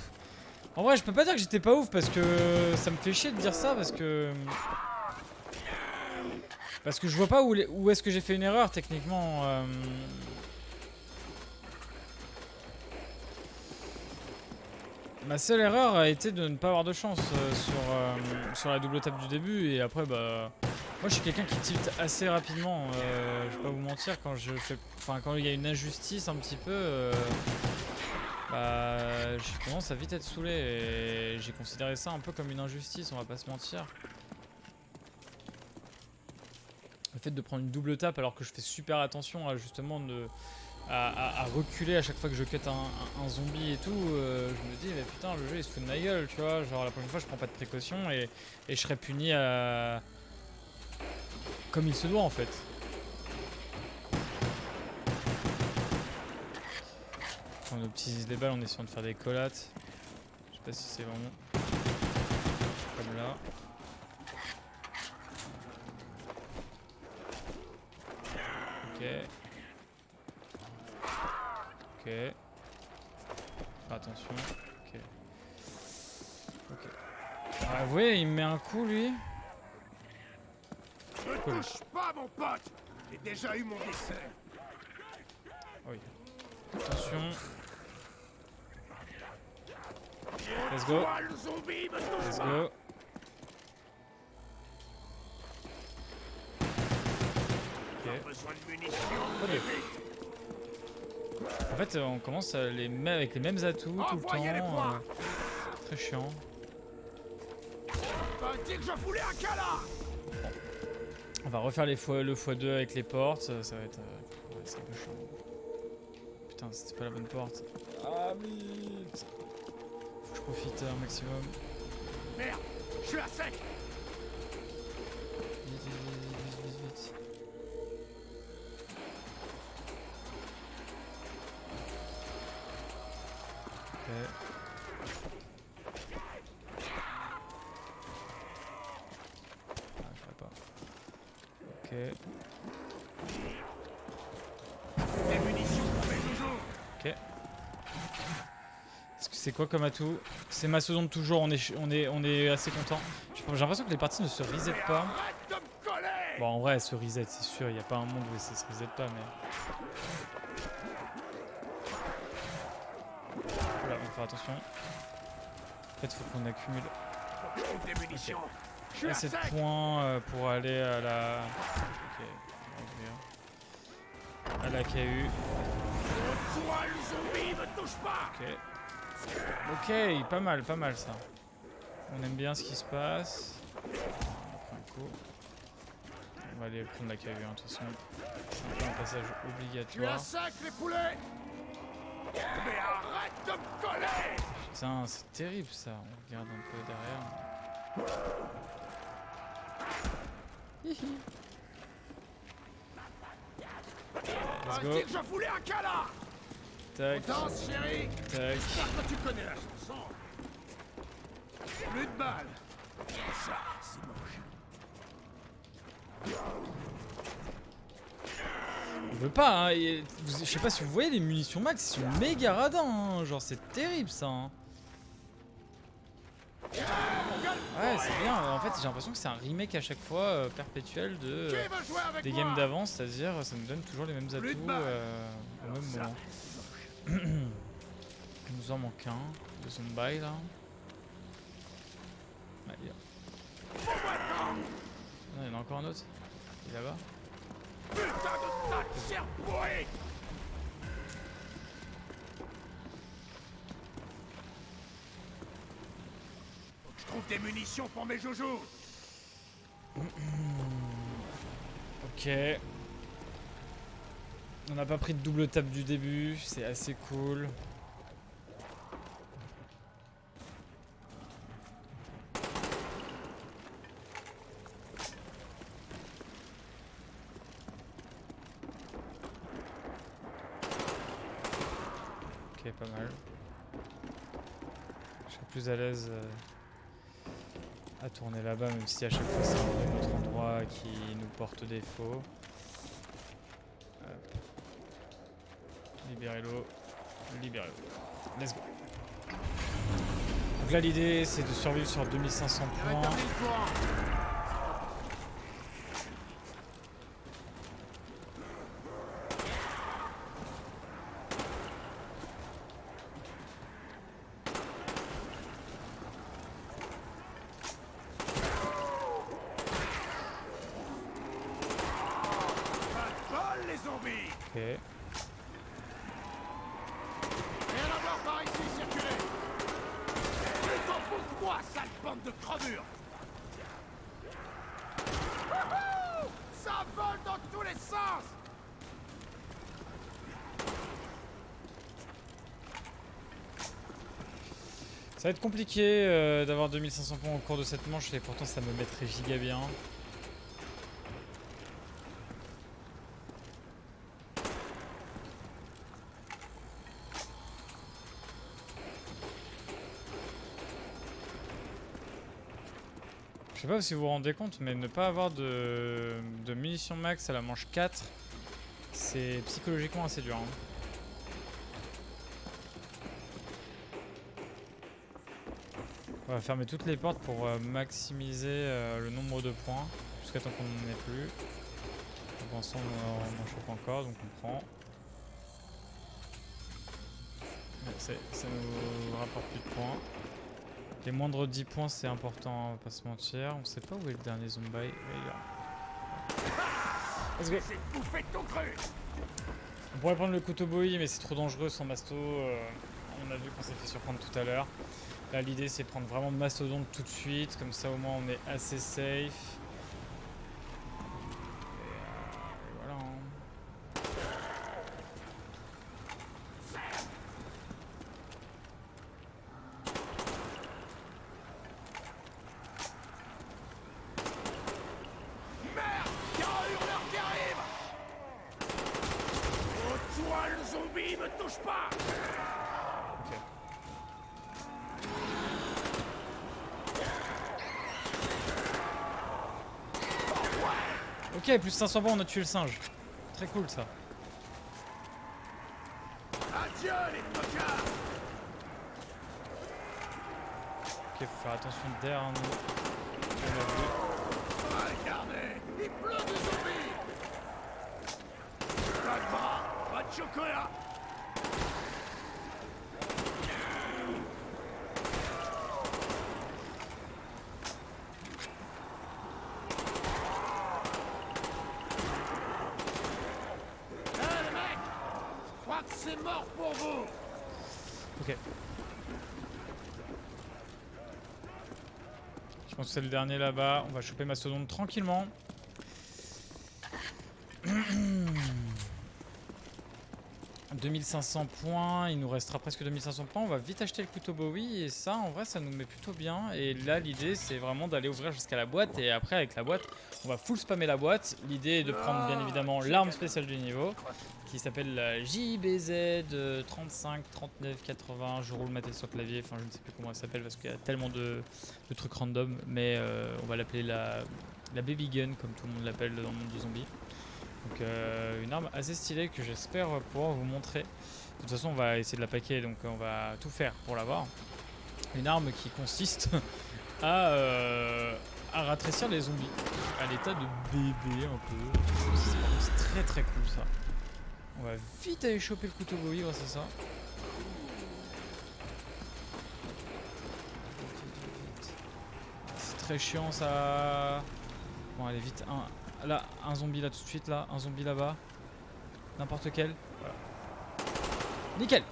En vrai je peux pas dire que j'étais pas ouf parce que ça me fait chier de dire ça parce que je vois pas où est-ce que j'ai fait une erreur techniquement. Ma seule erreur a été de ne pas avoir de chance sur la double tape du début et après bah... Moi je suis quelqu'un qui tilte assez rapidement, je vais pas vous mentir, quand il y a une injustice un petit peu, bah j'ai tendance à vite être saoulé et j'ai considéré ça un peu comme une injustice, on va pas se mentir. Le fait de prendre une double tape alors que je fais super attention à justement à reculer à chaque fois que je cut un zombie et tout, je me dis mais putain le jeu il se fout de ma gueule, tu vois, genre la prochaine fois je prends pas de précautions et je serai puni comme il se doit en fait. On prend nos petits des balles en essayant de faire des collates. Je sais pas si c'est vraiment comme là. Ok. Ok. Faire attention. Ok. Ok. Ah, vous voyez, il me met un coup lui. Ne touche pas mon pote. J'ai déjà eu mon dessert. Oui. Attention. Let's go. Let's go. Ok. En fait, on commence avec les mêmes atouts tout le temps. Très chiant. On va refaire le x2 avec les portes. Ça va être c'est un peu chiant. Putain, c'était pas la bonne porte. Ah, vite. Faut que je profite un maximum. Merde, je suis à sec. Vite. Ok. Ah, je sais pas. Ok. Les munitions pour mes joujoux. Ok. Est-ce que c'est quoi comme atout? C'est ma seconde toujours, on est assez content. J'ai l'impression que les parties ne se reset pas. Arrête de me coller. Bon en vrai elles se reset, c'est sûr, il n'y a pas un monde où ça se reset pas mais... Voilà, on va faire attention. En fait il faut qu'on accumule Je trouve des munitions. Je suis à assez de sec. points pour aller à la... Ok, on va ouvrir. À la KU. Toi, le zombie, me touche pas. Ok. Ok, pas mal ça. On aime bien ce qui se passe. On prend un coup. On va aller prendre la KU, hein, de toute façon. C'est un passage Je suis obligatoire. à sec, les poulets. Mais arrête de me coller. Putain, c'est terrible ça. On regarde un peu derrière. Hihi. Let's go. Dis que je voulais un câlin. Tac, Danse, chérie. tac. J'espère que tu connais la chanson. Plus de balles. Ça, c'est moche. On veut pas, hein. Je sais pas si vous voyez les munitions max, ils sont méga radins, hein. Genre c'est terrible ça. Hein. Ouais, c'est bien. En fait, j'ai l'impression que c'est un remake à chaque fois perpétuel des games d'avant, c'est-à-dire ça nous donne toujours les mêmes atouts au même moment. Il nous en manque un de son bail là. Ouais, il y en a encore un autre. Il est là-bas. Putain de tas de chair pourrie. des munitions pour mes joujoux. Ok. On n'a pas pris de double tape du début, c'est assez cool. Ok, pas mal. Je serais plus à l'aise à tourner là-bas, même si à chaque fois c'est un autre endroit qui nous porte défaut. Hop. Libérez-le. Libérez-le. Let's go. Donc là l'idée c'est de survivre sur 2500 points. Ok. Rien à voir par ici, circuler. Plutôt pour toi, sale bande de crevures. Wouhou! Ça vole dans tous les sens. Ça va être compliqué d'avoir 2500 points au cours de cette manche et pourtant ça me mettrait giga bien. Je sais pas si vous vous rendez compte, mais ne pas avoir de munitions max à la manche 4, c'est psychologiquement assez dur. Hein. On va fermer toutes les portes pour maximiser le nombre de points, jusqu'à temps qu'on n'en ait plus. Pour l'instant on en chope encore, donc on prend. Ça nous rapporte plus de points. Les moindres 10 points c'est important, on va pas se mentir. On sait pas où est le dernier zombie. Let's go. On pourrait prendre le couteau bowie mais c'est trop dangereux sans masto. On a vu qu'on s'est fait surprendre tout à l'heure. Là l'idée c'est de prendre vraiment de mastodonte tout de suite, comme ça au moins on est assez safe. Et voilà. Hein. Zombie, me touche pas! Ok. Ok, plus 500 points, on a tué le singe. Très cool ça. Adieu les tocards! Ok, faut faire attention derrière nous. On l'a vu. Regardez, il pleut des zombies! Pas de bras, pas de chocolat! C'est mort pour vous. Ok. Je pense que c'est le dernier là-bas. On va choper Mastodonte tranquillement. 2500 points, il nous restera presque 2500 points. On va vite acheter le couteau Bowie et ça en vrai ça nous met plutôt bien. Et là l'idée c'est vraiment d'aller ouvrir jusqu'à la boîte et après avec la boîte on va full spammer la boîte. L'idée est de prendre bien évidemment l'arme spéciale du niveau qui s'appelle la JBZ 35 39 80. Je roule ma tête sur le clavier, enfin je ne sais plus comment elle s'appelle parce qu'il y a tellement de trucs random, mais on va l'appeler la Baby Gun comme tout le monde l'appelle dans le monde du zombie. Donc une arme assez stylée que j'espère pouvoir vous montrer. De toute façon on va essayer de la paquer, donc on va tout faire pour l'avoir. Une arme qui consiste à ratrécir les zombies à l'état de bébé un peu. C'est très très cool ça. On va vite aller choper le couteau Bowie grâce à ça. C'est très chiant ça. Bon allez vite, là, un zombie là tout de suite, là, un zombie là-bas. N'importe quel. Voilà. Nickel.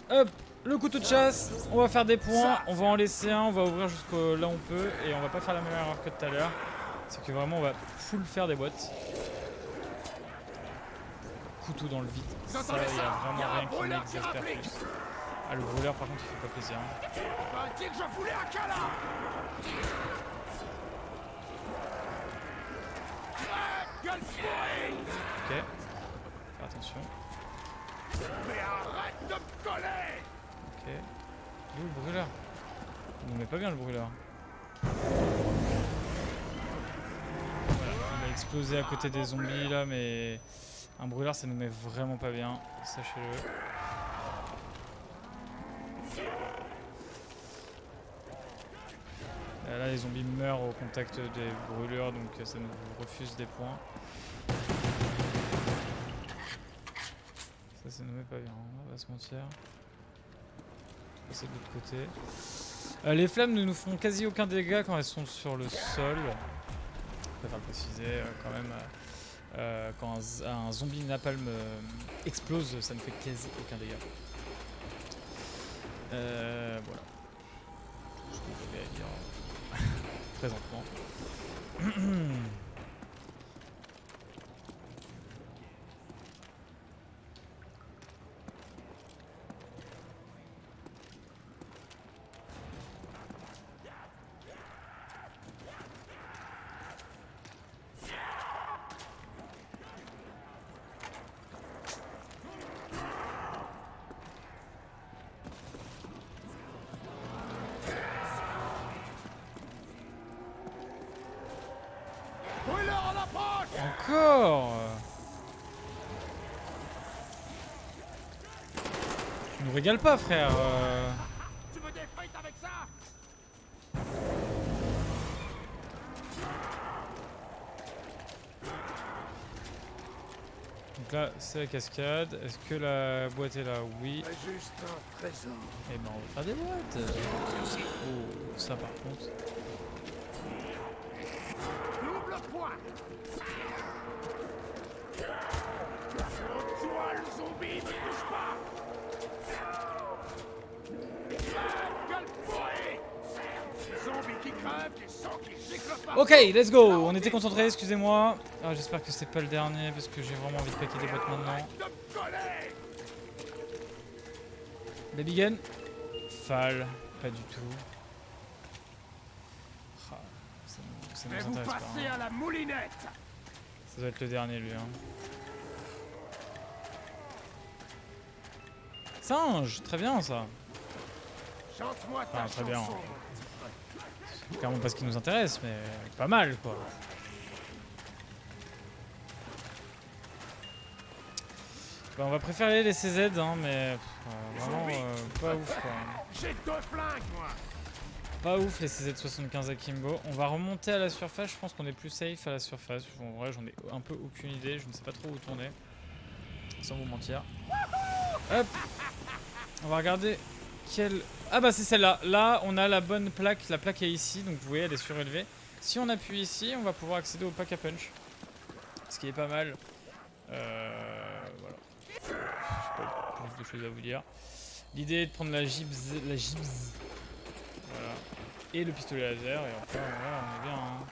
Hop. Le couteau de chasse, on va faire des points, on va en laisser un, on va ouvrir jusqu'au là où on peut et on va pas faire la même erreur que tout à l'heure. C'est que vraiment on va full faire des boîtes. Couteau dans le vide, ça il y a vraiment rien qui m'exaspère plus. Ah, le brûleur par contre il fait pas plaisir. On m'a dit que je voulais un câlin. Gueule pourrie. Ok, faire attention. Mais arrête de me coller. Ok. Où le brûleur? Il nous met pas bien le brûleur. Voilà, il a explosé à côté des zombies là, mais un brûleur ça nous met vraiment pas bien, sachez-le. Là les zombies meurent au contact des brûleurs donc ça nous refuse des points. Ça nous met pas bien, on va pas se mentir. C'est de l'autre côté. Les flammes ne nous font quasi aucun dégât quand elles sont sur le sol. Je préfère le préciser quand même. Quand un zombie napalm explose, ça ne fait quasi aucun dégât. Voilà. Je vais dire présentement. Brûleur en approche. Encore Tu nous régales pas, frère. Tu veux des frites avec ça? Donc là, c'est la cascade. Est-ce que la boîte est là? Oui. C'est juste un trésor. Eh ben, on va faire des boîtes. Oh, ça par contre. Double point. Sur toi, le zombie, ne touche pas. Gueule pourrie. Des zombies qui crèvent, du sang qui gicle pas. Ok, let's go. On était concentrés, excusez-moi. Ah, j'espère que c'est pas le dernier parce que j'ai vraiment envie de paquer des boîtes maintenant. Arrête de me coller. Baby gun. Fall. Pas du tout. Ah, ça Mais nous vous intéresse pas. passez Hein. à la moulinette. Ça doit être le dernier lui. Hein. Singe, très bien ça. Chante-moi ta Enfin, très bien. chanson. C'est clairement pas ce qui nous intéresse, mais pas mal quoi. Bah, on va préférer les CZ, hein, mais vraiment pas ouf quoi. J'ai deux flingues, moi. Pas ouf les CZ75 à Kimbo. On va remonter à la surface, je pense qu'on est plus safe à la surface. En vrai, j'en ai un peu aucune idée, je ne sais pas trop où tourner. Sans vous mentir. Hop. On va regarder quelle... Ah bah c'est celle-là. Là, on a la bonne plaque. La plaque est ici, donc vous voyez, elle est surélevée. Si on appuie ici, on va pouvoir accéder au pack à punch. Ce qui est pas mal. Voilà. Je sais pas plus de choses à vous dire. L'idée est de prendre la gibs. Voilà. Et le pistolet laser. Et enfin, voilà, on est bien. Hein.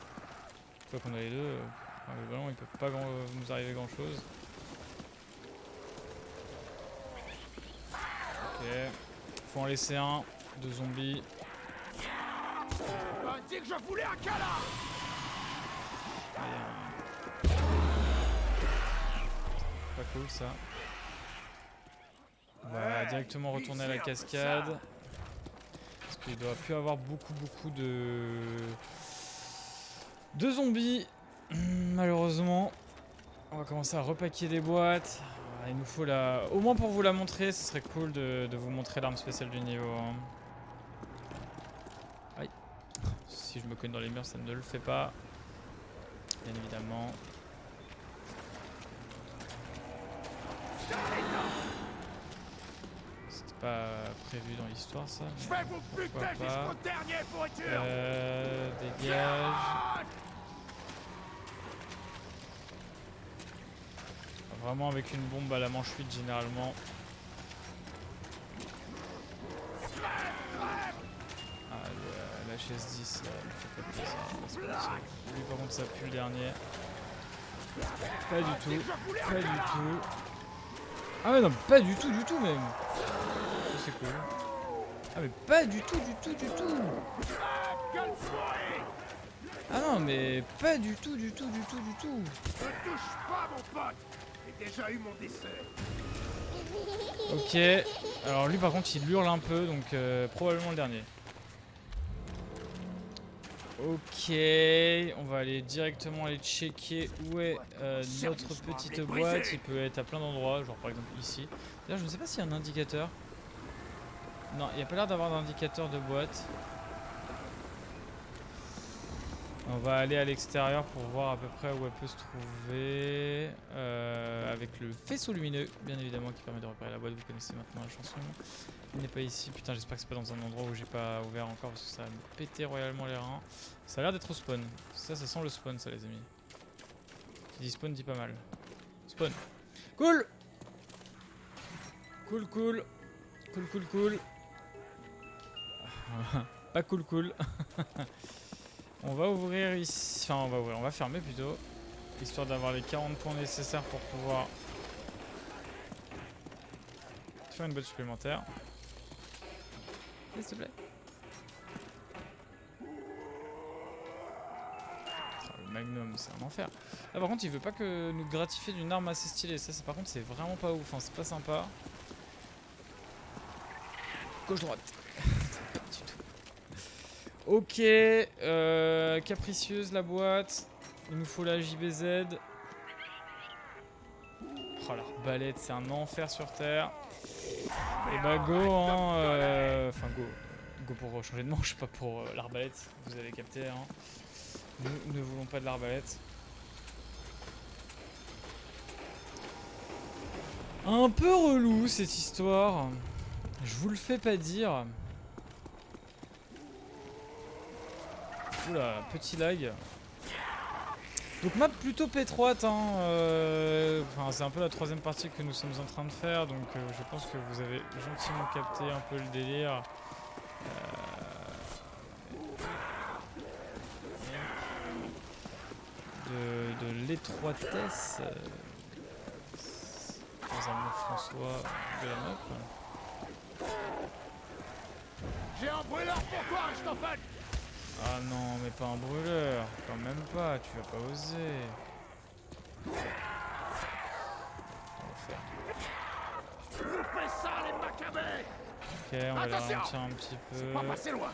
Une fois qu'on a les deux, le ballon, il peut pas nous arriver grand chose. Ok. Faut en laisser un. Deux zombies. On m'a dit que je voulais un câlin. Pas cool ça. On va directement retourner à la cascade. Parce qu'il doit plus avoir beaucoup de zombies. Malheureusement. On va commencer à repaquer des boîtes. Il nous faut la... Au moins pour vous la montrer, ce serait cool de vous montrer l'arme spéciale du niveau. Hein. Aïe. Si je me cogne dans les murs, ça ne le fait pas. Bien évidemment. C'était pas prévu dans l'histoire ça. Je vais vous buter jusqu'au dernier pourriture. Dégage. Vraiment avec une bombe à la manche 8 généralement. HS10 là, me fait pas plaisir. C'est pas possible. Lui par contre ça pue le dernier. Pas du tout, pas du tout. Ah ouais non, pas du tout même. Ça c'est cool. Ah mais pas du tout. Ah non mais pas du tout. Ne touche pas, mon pote. J'ai déjà eu mon décès. Ok, alors lui par contre il hurle un peu donc probablement le dernier. Ok, on va aller directement aller checker où est notre petite boîte. Il peut être à plein d'endroits, genre par exemple ici. D'ailleurs je ne sais pas s'il y a un indicateur. Non, il n'y a pas l'air d'avoir d'indicateur de boîte. On va aller à l'extérieur pour voir à peu près où elle peut se trouver. Avec le faisceau lumineux, bien évidemment, qui permet de repérer la boîte. Vous connaissez maintenant la chanson. Il n'est pas ici. Putain, j'espère que c'est pas dans un endroit où j'ai pas ouvert encore parce que ça va me péter royalement les reins. Ça a l'air d'être au spawn. Ça sent le spawn, ça, les amis. Qui dit spawn dit pas mal. Spawn. Cool. Cool. Pas cool. On va ouvrir ici, enfin on va fermer plutôt, histoire d'avoir les 40 points nécessaires pour pouvoir faire une boîte supplémentaire. S'il te plaît. Oh, le magnum, c'est un enfer. Là par contre il veut pas que nous gratifier d'une arme assez stylée, ça par contre c'est vraiment pas ouf, hein. C'est pas sympa. Gauche-droite. Ok, capricieuse la boîte. Il nous faut la JBZ. Oh l'arbalète, c'est un enfer sur terre. Et bah go hein, enfin go pour changer de manche, pas pour l'arbalète. Vous avez capté hein. Nous ne voulons pas de l'arbalète. Un peu relou cette histoire. Je vous le fais pas dire. Oula, petit lag. Donc map plutôt pétroite, hein. Enfin, c'est un peu la troisième partie que nous sommes en train de faire, donc je pense que vous avez gentiment capté un peu le délire. De l'étroitesse dans un mot François de la map. J'ai un brûleur pour toi, Richthofen. Ah non, mais pas un brûleur, quand même pas, tu vas pas oser. On va faire. Vous faites ça, les macabées. Ok, on va les ralentir un petit peu. C'est pas passé loin.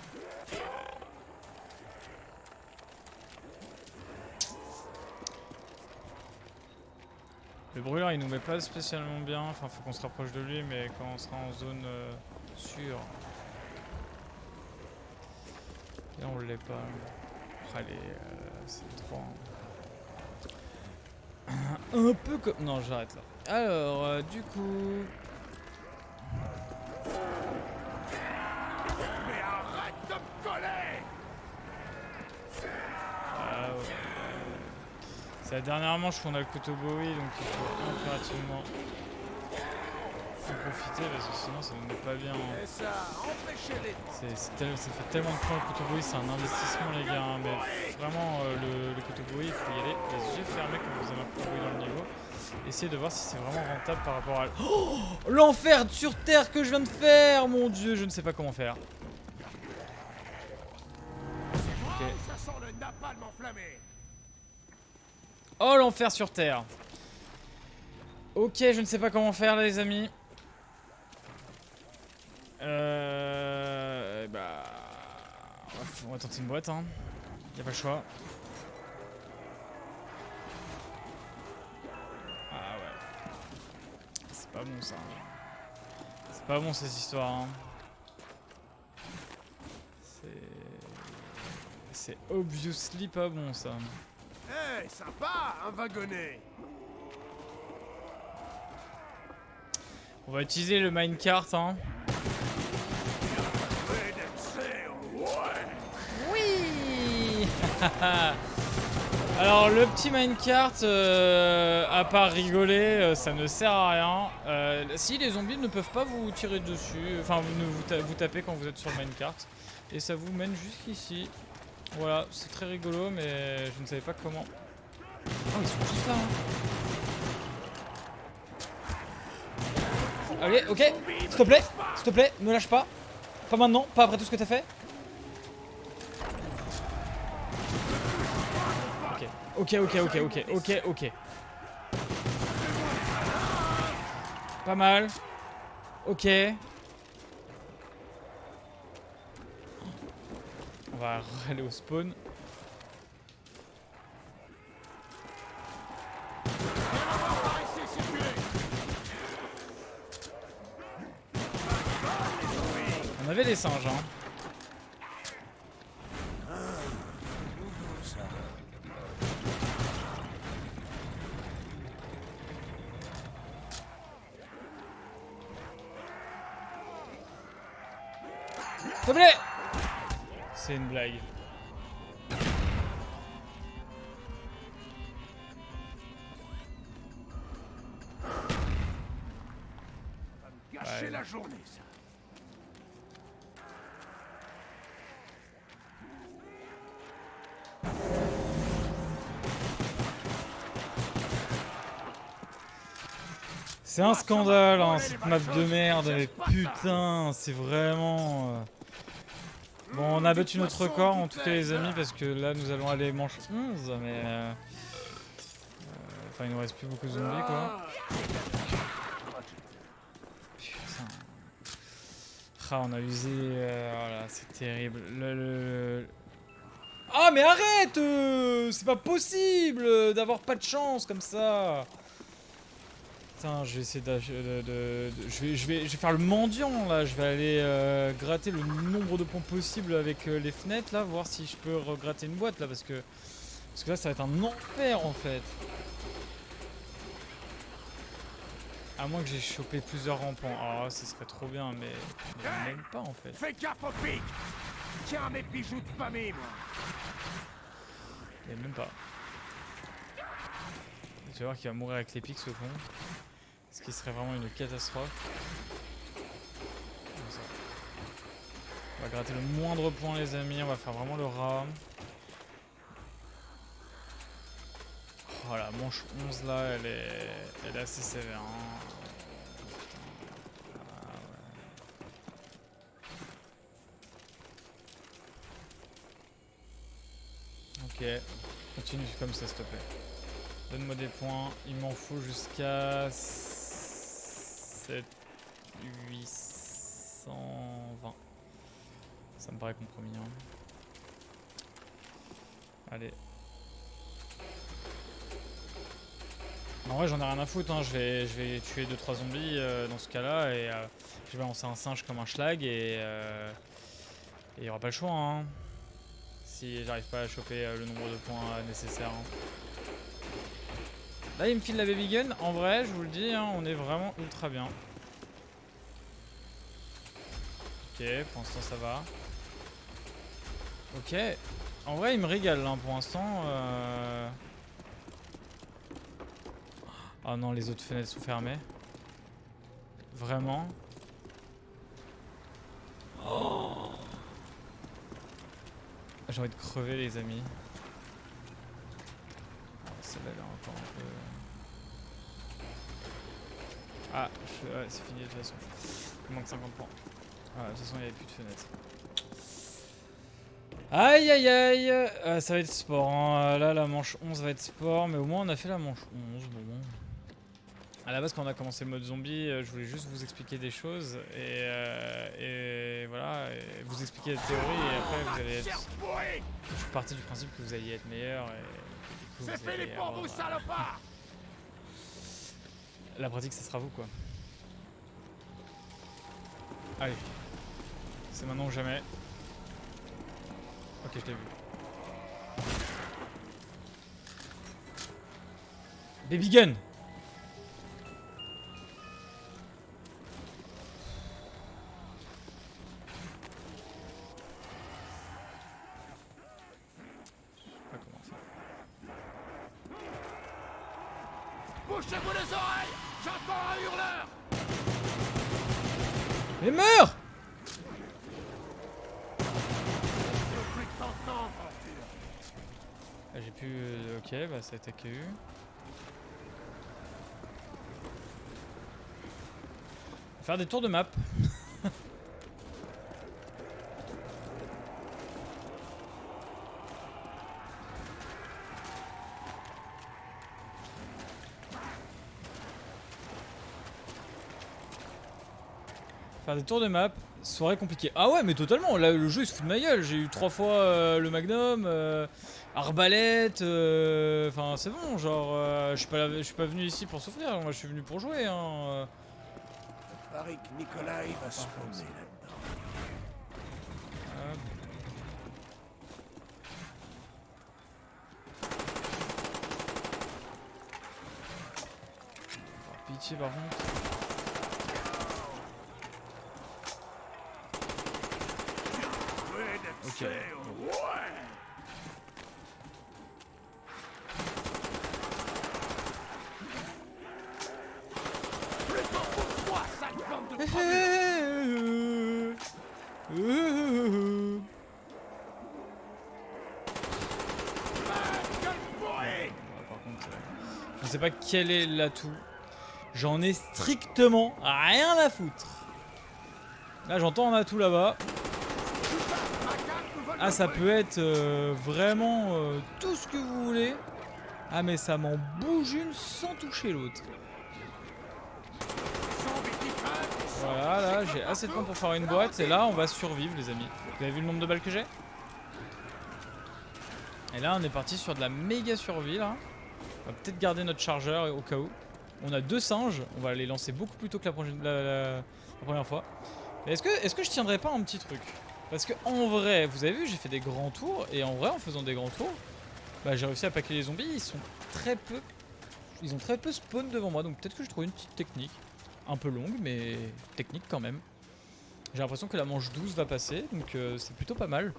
Le brûleur il nous met pas spécialement bien, enfin faut qu'on se rapproche de lui, mais quand on sera en zone sûre. Et on l'est pas. Allez, c'est 3. Un peu comme. Non, j'arrête là. Alors, du coup. Mais arrête de me coller. Ah ouais. C'est la dernière manche qu'on a le couteau Bowie, donc il faut impérativement en profiter parce que sinon ça ne met pas bien. Et ça, empêchez-les. Ça fait tellement de points le couteau Bowie, c'est un investissement les gars, hein, mais vraiment le couteau Bowie il faut y aller les yeux fermés quand vous avez un couteau Bowie dans le niveau. Essayez de voir si c'est vraiment rentable par rapport à... Oh, l'enfer sur terre que je viens de faire, mon dieu, je ne sais pas comment faire. Ok. Ça sent le napalm enflammé. Oh l'enfer sur terre. Ok, je ne sais pas comment faire là les amis. Bah... On va tenter une boîte hein. Y'a pas le choix. Ah ouais. C'est pas bon ça. C'est pas bon cette histoire hein. C'est obviously pas bon ça. Hey, sympa, un wagonnet. On va utiliser le minecart hein. Oui. Alors le petit minecart, à part rigoler, ça ne sert à rien. Si les zombies ne peuvent pas vous tirer dessus, enfin vous taper quand vous êtes sur le minecart. Et ça vous mène jusqu'ici. Voilà, c'est très rigolo, mais je ne savais pas comment. Oh, ils sont juste là. Hein. Allez, ok. S'il te plaît, ne lâche pas. Pas maintenant, pas après tout ce que t'as fait. Ok. Pas mal. Ok. On va aller au spawn. On avait des singes, hein. S'il te plaît! C'est une blague. Gâcher la journée, ça. C'est un scandale, hein, cette map de merde, mais putain, c'est vraiment... Bon, on a battu notre record en tout cas les amis, parce que là nous allons aller manche 11, mais... Enfin, il nous reste plus beaucoup de zombies, quoi. Putain. Ah, on a usé... voilà, c'est terrible. Ah, mais arrête c'est pas possible d'avoir pas de chance comme ça. Putain, je vais essayer je vais faire le mendiant là, je vais aller gratter le nombre de points possible avec les fenêtres là, voir si je peux regratter une boîte là, parce que là ça va être un enfer en fait. À moins que j'ai chopé plusieurs rampants. Ah, ce serait trop bien, mais même pas en fait. Fais gaffe au pic. Tiens mes bijoux de famille, moi. Et même pas. Tu vas voir qu'il va mourir avec les pics ce con. Ce qui serait vraiment une catastrophe. Comme ça. On va gratter le moindre point les amis, on va faire vraiment le rat. Oh la manche 11 là, elle est assez sévère. Hein. Ok, continue comme ça s'il te plaît. Donne-moi des points, il m'en faut jusqu'à 820. Ça me paraît compromis. Hein. Allez. En vrai j'en ai rien à foutre, hein. je vais tuer 2-3 zombies dans ce cas là et je vais lancer un singe comme un schlag et il n'y aura pas le choix. Hein. Si j'arrive pas à choper le nombre de points nécessaires. Hein. Là il me file la baby gun, en vrai je vous le dis, hein, on est vraiment ultra bien. Ok, pour l'instant ça va. Ok, en vrai il me régale hein, pour l'instant. Oh non, les autres fenêtres sont fermées. Vraiment. Oh, j'ai envie de crever les amis. Celle-là elle est encore un peu... Ah, ouais, c'est fini de toute façon. Il manque 50 points. Ah, de toute façon il n'y avait plus de fenêtres. Aïe aïe aïe, ça va être sport. Hein. Là la manche 11 va être sport, mais au moins on a fait la manche 11. Bon. À la base quand on a commencé le mode zombie, je voulais juste vous expliquer des choses et voilà, et vous expliquer la théorie et après vous allez être... Je suis parti du principe que vous alliez être meilleur et du coup vous allez avoir... La pratique ça sera vous quoi. Allez, c'est maintenant ou jamais. Ok, je t'ai vu. Baby gun. Bouchez-vous les oreilles! J'entends un hurleur! Mais meurs! t'entendre, Arthur. Ah, j'ai pu... ok, bah ça a attaqué eu. Faire des tours de map. Faire des tours de map, soirée compliquée. Ah ouais, mais totalement, là le jeu il se fout de ma gueule. J'ai eu 3 fois le Magnum, arbalète, enfin c'est bon, genre je suis pas venu ici pour souffrir, moi je suis venu pour jouer hein. Pareil que Nicolas il va se spawner là-dedans. Hop. Oh, pitié par contre. Ok. Par contre, je sais pas quel est l'atout. J'en ai strictement rien à foutre. Là, j'entends un atout là-bas. Ah, ça peut être vraiment tout ce que vous voulez. Ah, mais ça m'en bouge une sans toucher l'autre. Voilà, là, j'ai assez de temps pour faire une boîte. Et là, on va survivre, les amis. Vous avez vu le nombre de balles que j'ai? Et là, on est parti sur de la méga survie, là. On va peut-être garder notre chargeur au cas où. On a 2 singes. On va les lancer beaucoup plus tôt que la première fois. Est-ce que je tiendrais pas un petit truc? Parce que en vrai, vous avez vu, j'ai fait des grands tours. Et en vrai, en faisant des grands tours, bah, j'ai réussi à paquer les zombies. Ils sont très peu... Ils ont très peu spawn devant moi. Donc peut-être que je trouve une petite technique. Un peu longue, mais technique quand même. J'ai l'impression que la manche 12 va passer. Donc c'est plutôt pas mal.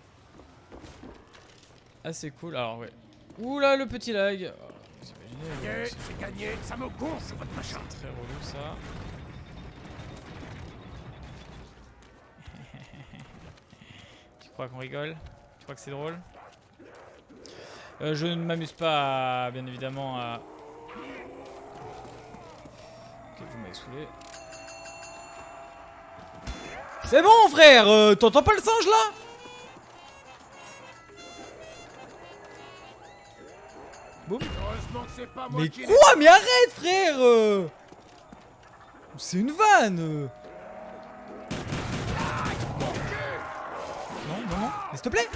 Assez cool. Alors ouais. Oula, le petit lag. Vous imaginez, C'est gagné, ça me gonfle votre machin. c'est très relou ça. Tu crois qu'on rigole? Tu crois que c'est drôle? Je ne m'amuse pas, bien évidemment, à... Ok, vous m'avez saoulé. C'est bon, frère. T'entends pas le singe, là? Boum. Heureusement que c'est pas moi Mais qui quoi? Mais arrête, frère. C'est une vanne. Non, non, non. Mais s'il te plaît.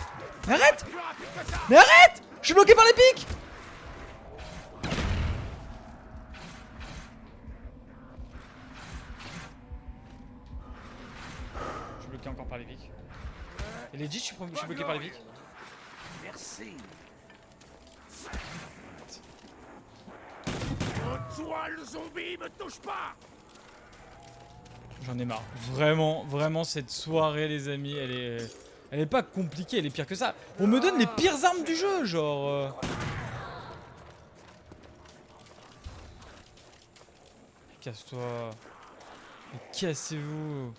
Mais arrête. plus rapide que ça. Mais arrête. Je suis bloqué par les pics. Je suis bloqué encore par les pics. Et legit, je suis bloqué par les pics. Merci. Oh, toi, le zombie, me touche pas. J'en ai marre. Vraiment, vraiment, cette soirée, les amis, elle est pas compliquée, elle est pire que ça. On me donne les pires armes du jeu, genre. Casse-toi. Mais cassez-vous.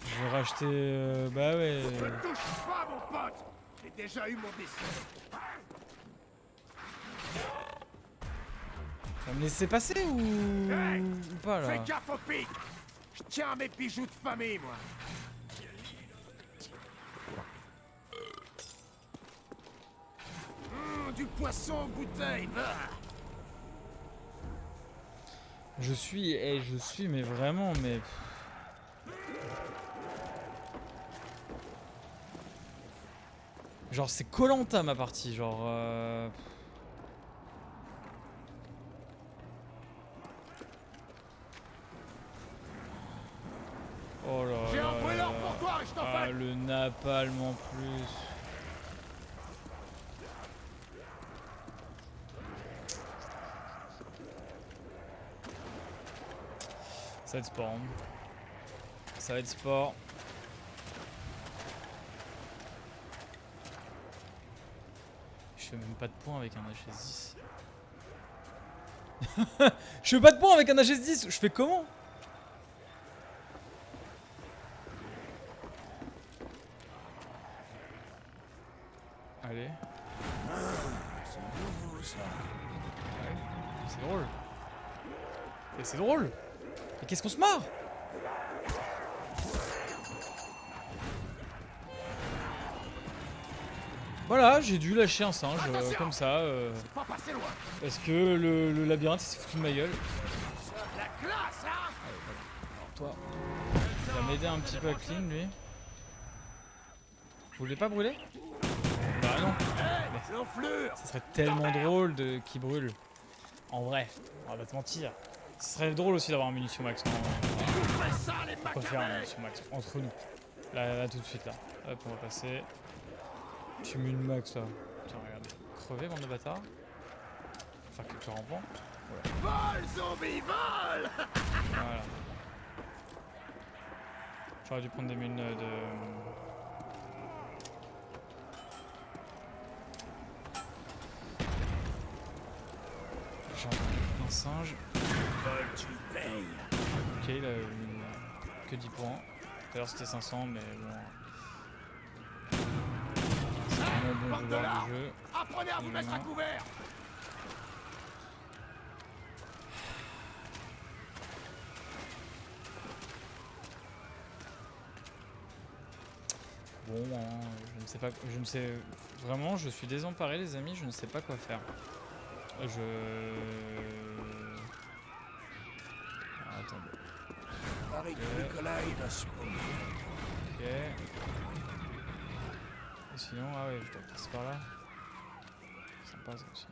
Je vais racheter. Bah ouais. Me touche pas, mon pote. J'ai déjà eu mon dessin. Tu vas me laisser passer ou pas là? Fais gaffe au pic. Je tiens à mes bijoux de famille, moi. Du poisson en bouteille. Je suis, mais vraiment, mais... Genre c'est Koh-Lanta ma partie, genre... Oh là J'ai là un brûleur là. pour toi et je t'en Ah, fais. le napalm en plus. Ça va être sport. Hein. Ça va être sport. Je fais même pas de points avec un HS10. Je fais pas de points avec un HS10. Je fais comment? Et c'est drôle. Et qu'est-ce qu'on se marre? Voilà, j'ai dû lâcher un singe comme ça. C'est pas passé loin. Parce que le labyrinthe il s'est foutu de ma gueule. La classe, hein. Alors toi, il va m'aider un petit peu à clean lui. Vous voulez pas brûler? Bah non. Hey, l'enflure. Ça serait tellement drôle qu'il brûle. En vrai, on va pas te mentir. Ce serait drôle aussi d'avoir un munition max. Fais ça, les On peut faire un macabres. munition max entre nous. Là tout de suite là. Hop, on va passer. Tu mets une max là. Tiens, regarde. Crever, bande de bâtard. Faire quelques rampants. Vol, zombie, vol. Voilà. J'aurais dû prendre des mines de. J'ai un singe. Vol, tu payes. Ok, il a que 10 points. Tout à l'heure c'était 500, mais bon. C'est vraiment bon bande de joueur larves. du jeu. Apprenez à vous mettre à couvert. Bon, je ne sais pas, je ne sais vraiment, je suis désemparé les amis, je ne sais pas quoi faire. Ah, attendez. Paris que Nicolas, il va se prendre. Ok. Et sinon, ah ouais, je dois passer par là. Sympa ça aussi.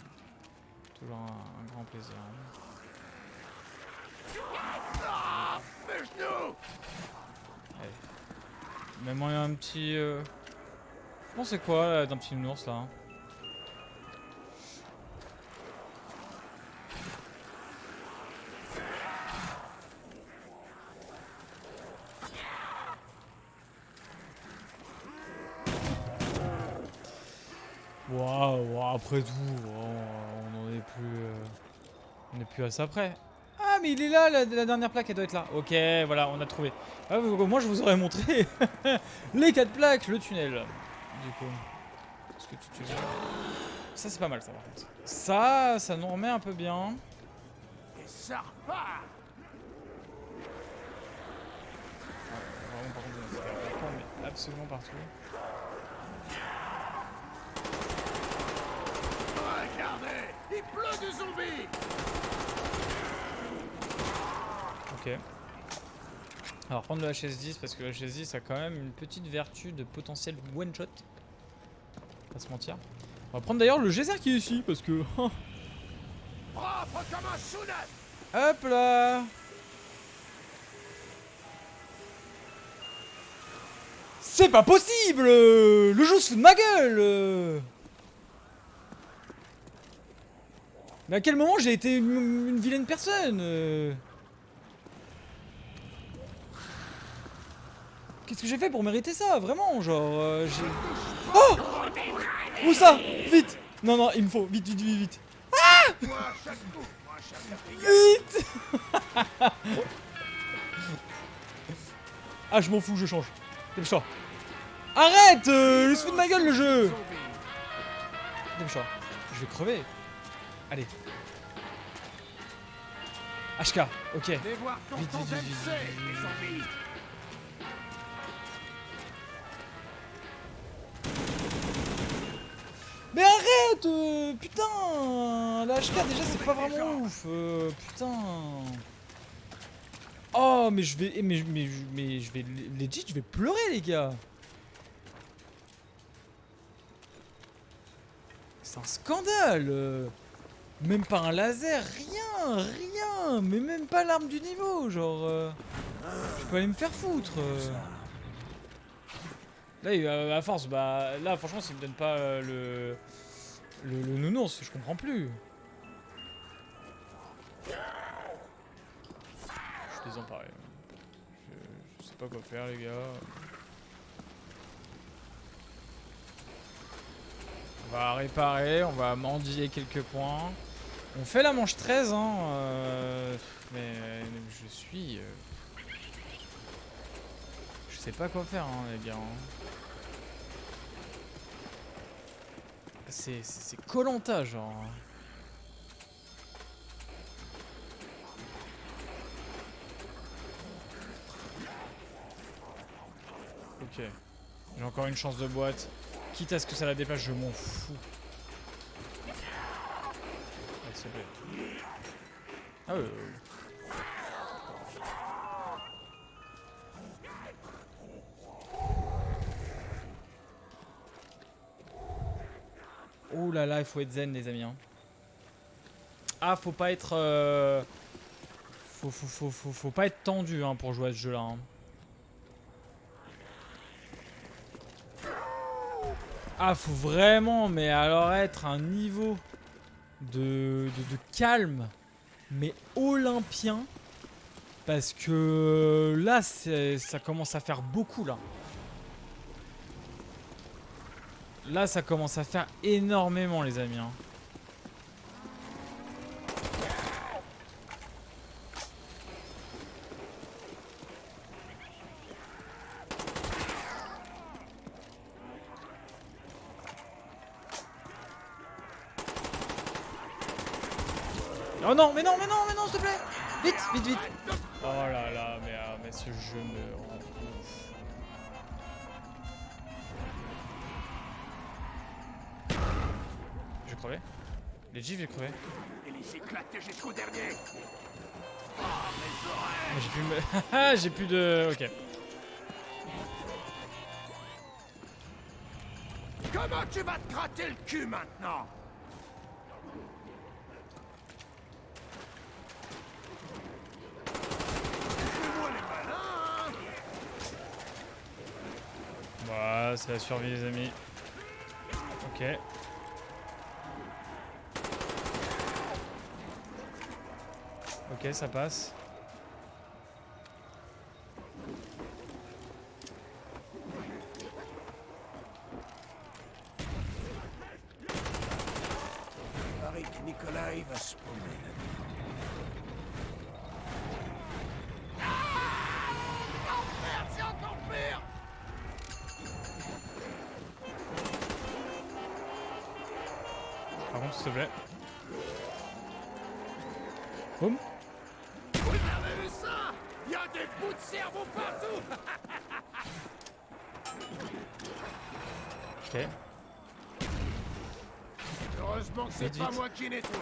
Toujours un grand plaisir. Ah, mes genoux. Allez. Même un petit. Bon, c'est quoi là, d'un petit nounours là hein. Waouh, après tout, on n'en est plus. On n'est plus à ça près. Ah, mais il est là, la dernière plaque, elle doit être là. Ok, voilà, on a trouvé. Ah, moi, je vous aurais montré les 4 plaques, le tunnel. Du coup, est-ce que tu veux? Ça, c'est pas mal, ça, par contre. Ça nous remet un peu bien. Et ça repart. Vraiment, par contre, c'est partout, mais absolument partout. Regardez, il pleut des zombies. Ok. Alors, prendre le HS10 parce que le HS10 a quand même une petite vertu de potentiel one shot. Pas se mentir. On va prendre d'ailleurs le geyser qui est ici parce que. Propre comme un sous-neuf. Hop là! C'est pas possible! Le jeu se fout de ma gueule! Mais à quel moment j'ai été une vilaine personne? Qu'est-ce que j'ai fait pour mériter ça? Vraiment, genre. J'ai... Oh! Où ça? Vite! Non, non, il me faut. Vite, vite, vite, vite. Moi, à chaque coup. Moi, à chaque Vite! Ah, je m'en fous, je change. Dépêche-toi. Arrête! Il se fout de ma gueule le jeu! Dépêche-toi. Je vais crever. Allez. HK, ok. Les voir ton Vite, temps vite, vite, vite, MC, vite, les zombies. Mais arrête! Putain! La HK déjà c'est pas vraiment ouf. Putain. Oh mais je vais. Mais je vais. Legit, je vais pleurer les gars! C'est un scandale! Même pas un laser, rien, rien! Mais même pas l'arme du niveau, genre. Je peux aller me faire foutre! Là, à force, bah là, franchement, s'il me donne pas le nounours, je comprends plus. Je suis désemparé. Je sais pas quoi faire, les gars. On va réparer, on va mendier quelques points. On fait la manche 13, hein. Mais je suis. Je sais pas quoi faire, hein, les gars. C'est Koh-Lanta, genre. Ok. J'ai encore une chance de boîte. Quitte à ce que ça la déplace, je m'en fous. Allez, s'il te plaît. Ah oui. Ouh là là, il faut être zen les amis. Hein. Ah, faut pas être... Faut pas être tendu hein, pour jouer à ce jeu là. Hein. Ah, faut vraiment, mais alors être un niveau de calme, mais olympien. Parce que là, ça commence à faire beaucoup là. Là, ça commence à faire énormément les amis. Hein. Oh non, mais non, s'il te plaît. Vite, vite, vite. Oh là là, mais ce jeu me rend ouf. Je vais crever. Legit, je vais crever. Et les éclater jusqu'au dernier. J'ai plus me... j'ai plus de... Ok. Comment tu vas te gratter le cul maintenant? Fais-moi les malins, hein. Voilà, c'est la survie les amis. Ok. Ok, ça passe. Pareil que Nicolas, il va se paumer là-dedans. Ah, merde, c'est encore pire. Par contre, s'il te plaît. Boum. Vous avez vu ça? Il y a des bouts de cerveau partout. Ok. Heureusement que c'est Vite, pas vite. moi qui nettoie.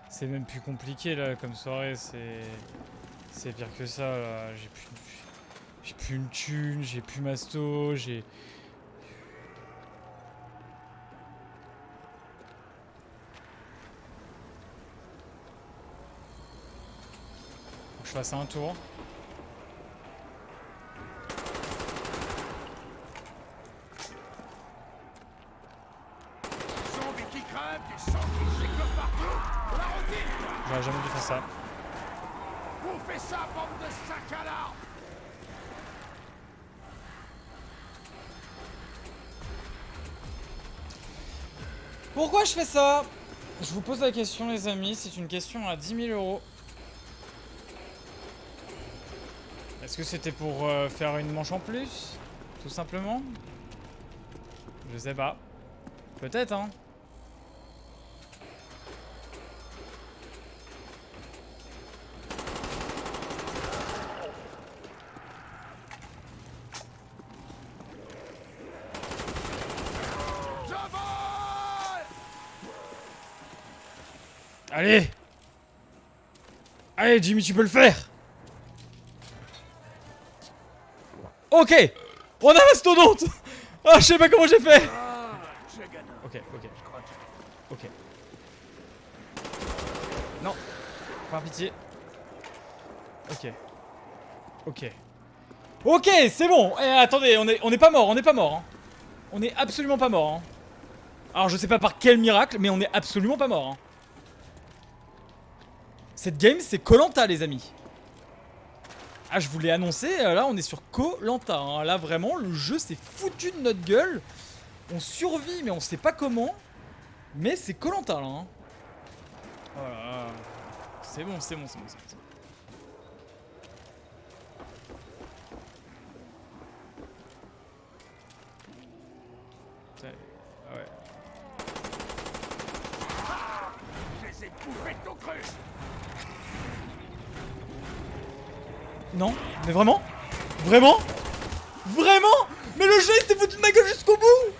C'est même plus compliqué là comme soirée, c'est pire que ça là. J'ai plus une thune, j'ai plus masto, j'ai... Faut que je fasse un tour. Zombie qui crève, du sang qui gicle partout. La routine. J'aurais jamais dû faire ça. Vous faites ça, bande de sacs à l'art. Pourquoi je fais ça? Je vous pose la question les amis, c'est une question à 10 000 €. Est-ce que c'était pour faire une manche en plus? Tout simplement? Je sais pas. Peut-être hein. Allez! Allez Jimmy, tu peux le faire! Ok! On a mastodonte! Ah, je sais pas comment j'ai fait! Ok. Ok. Non. Par pitié. Ok. Ok. Ok, c'est bon! Eh, attendez, on est pas mort, hein. On est absolument pas mort, hein. Alors, je sais pas par quel miracle, mais on est absolument pas mort, hein. Cette game, c'est Koh-Lanta, les amis. Ah, je vous l'ai annoncé, là, on est sur Koh-Lanta. Hein. Là, vraiment, le jeu s'est foutu de notre gueule. On survit, mais on sait pas comment. Mais c'est Koh-Lanta, là. Hein. Voilà. C'est bon. cru. Non, mais vraiment? Vraiment? Vraiment? Mais le jeu il s'est foutu de ma gueule jusqu'au bout!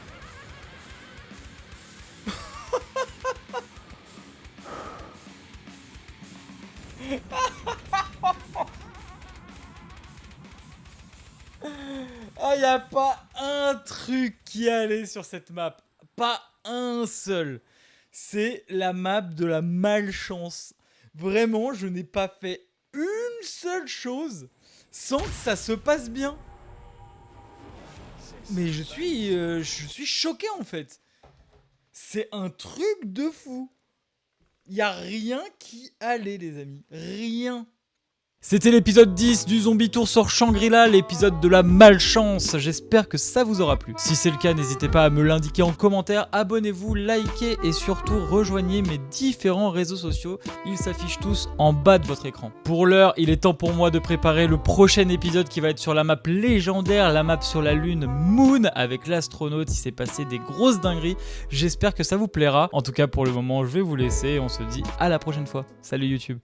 Ah, y a pas un truc qui allait sur cette map. Pas un seul. C'est la map de la malchance. Vraiment, je n'ai pas fait une seule chose sans que ça se passe bien. Mais je suis choqué en fait. C'est un truc de fou. Y a rien qui allait, les amis. Rien. C'était l'épisode 10 du Zombie Tour sur Shangri-La, l'épisode de la malchance. J'espère que ça vous aura plu. Si c'est le cas, n'hésitez pas à me l'indiquer en commentaire. Abonnez-vous, likez et surtout rejoignez mes différents réseaux sociaux. Ils s'affichent tous en bas de votre écran. Pour l'heure, il est temps pour moi de préparer le prochain épisode qui va être sur la map légendaire, la map sur la lune Moon avec l'astronaute. Il s'est passé des grosses dingueries. J'espère que ça vous plaira. En tout cas, pour le moment, je vais vous laisser. On se dit à la prochaine fois. Salut YouTube.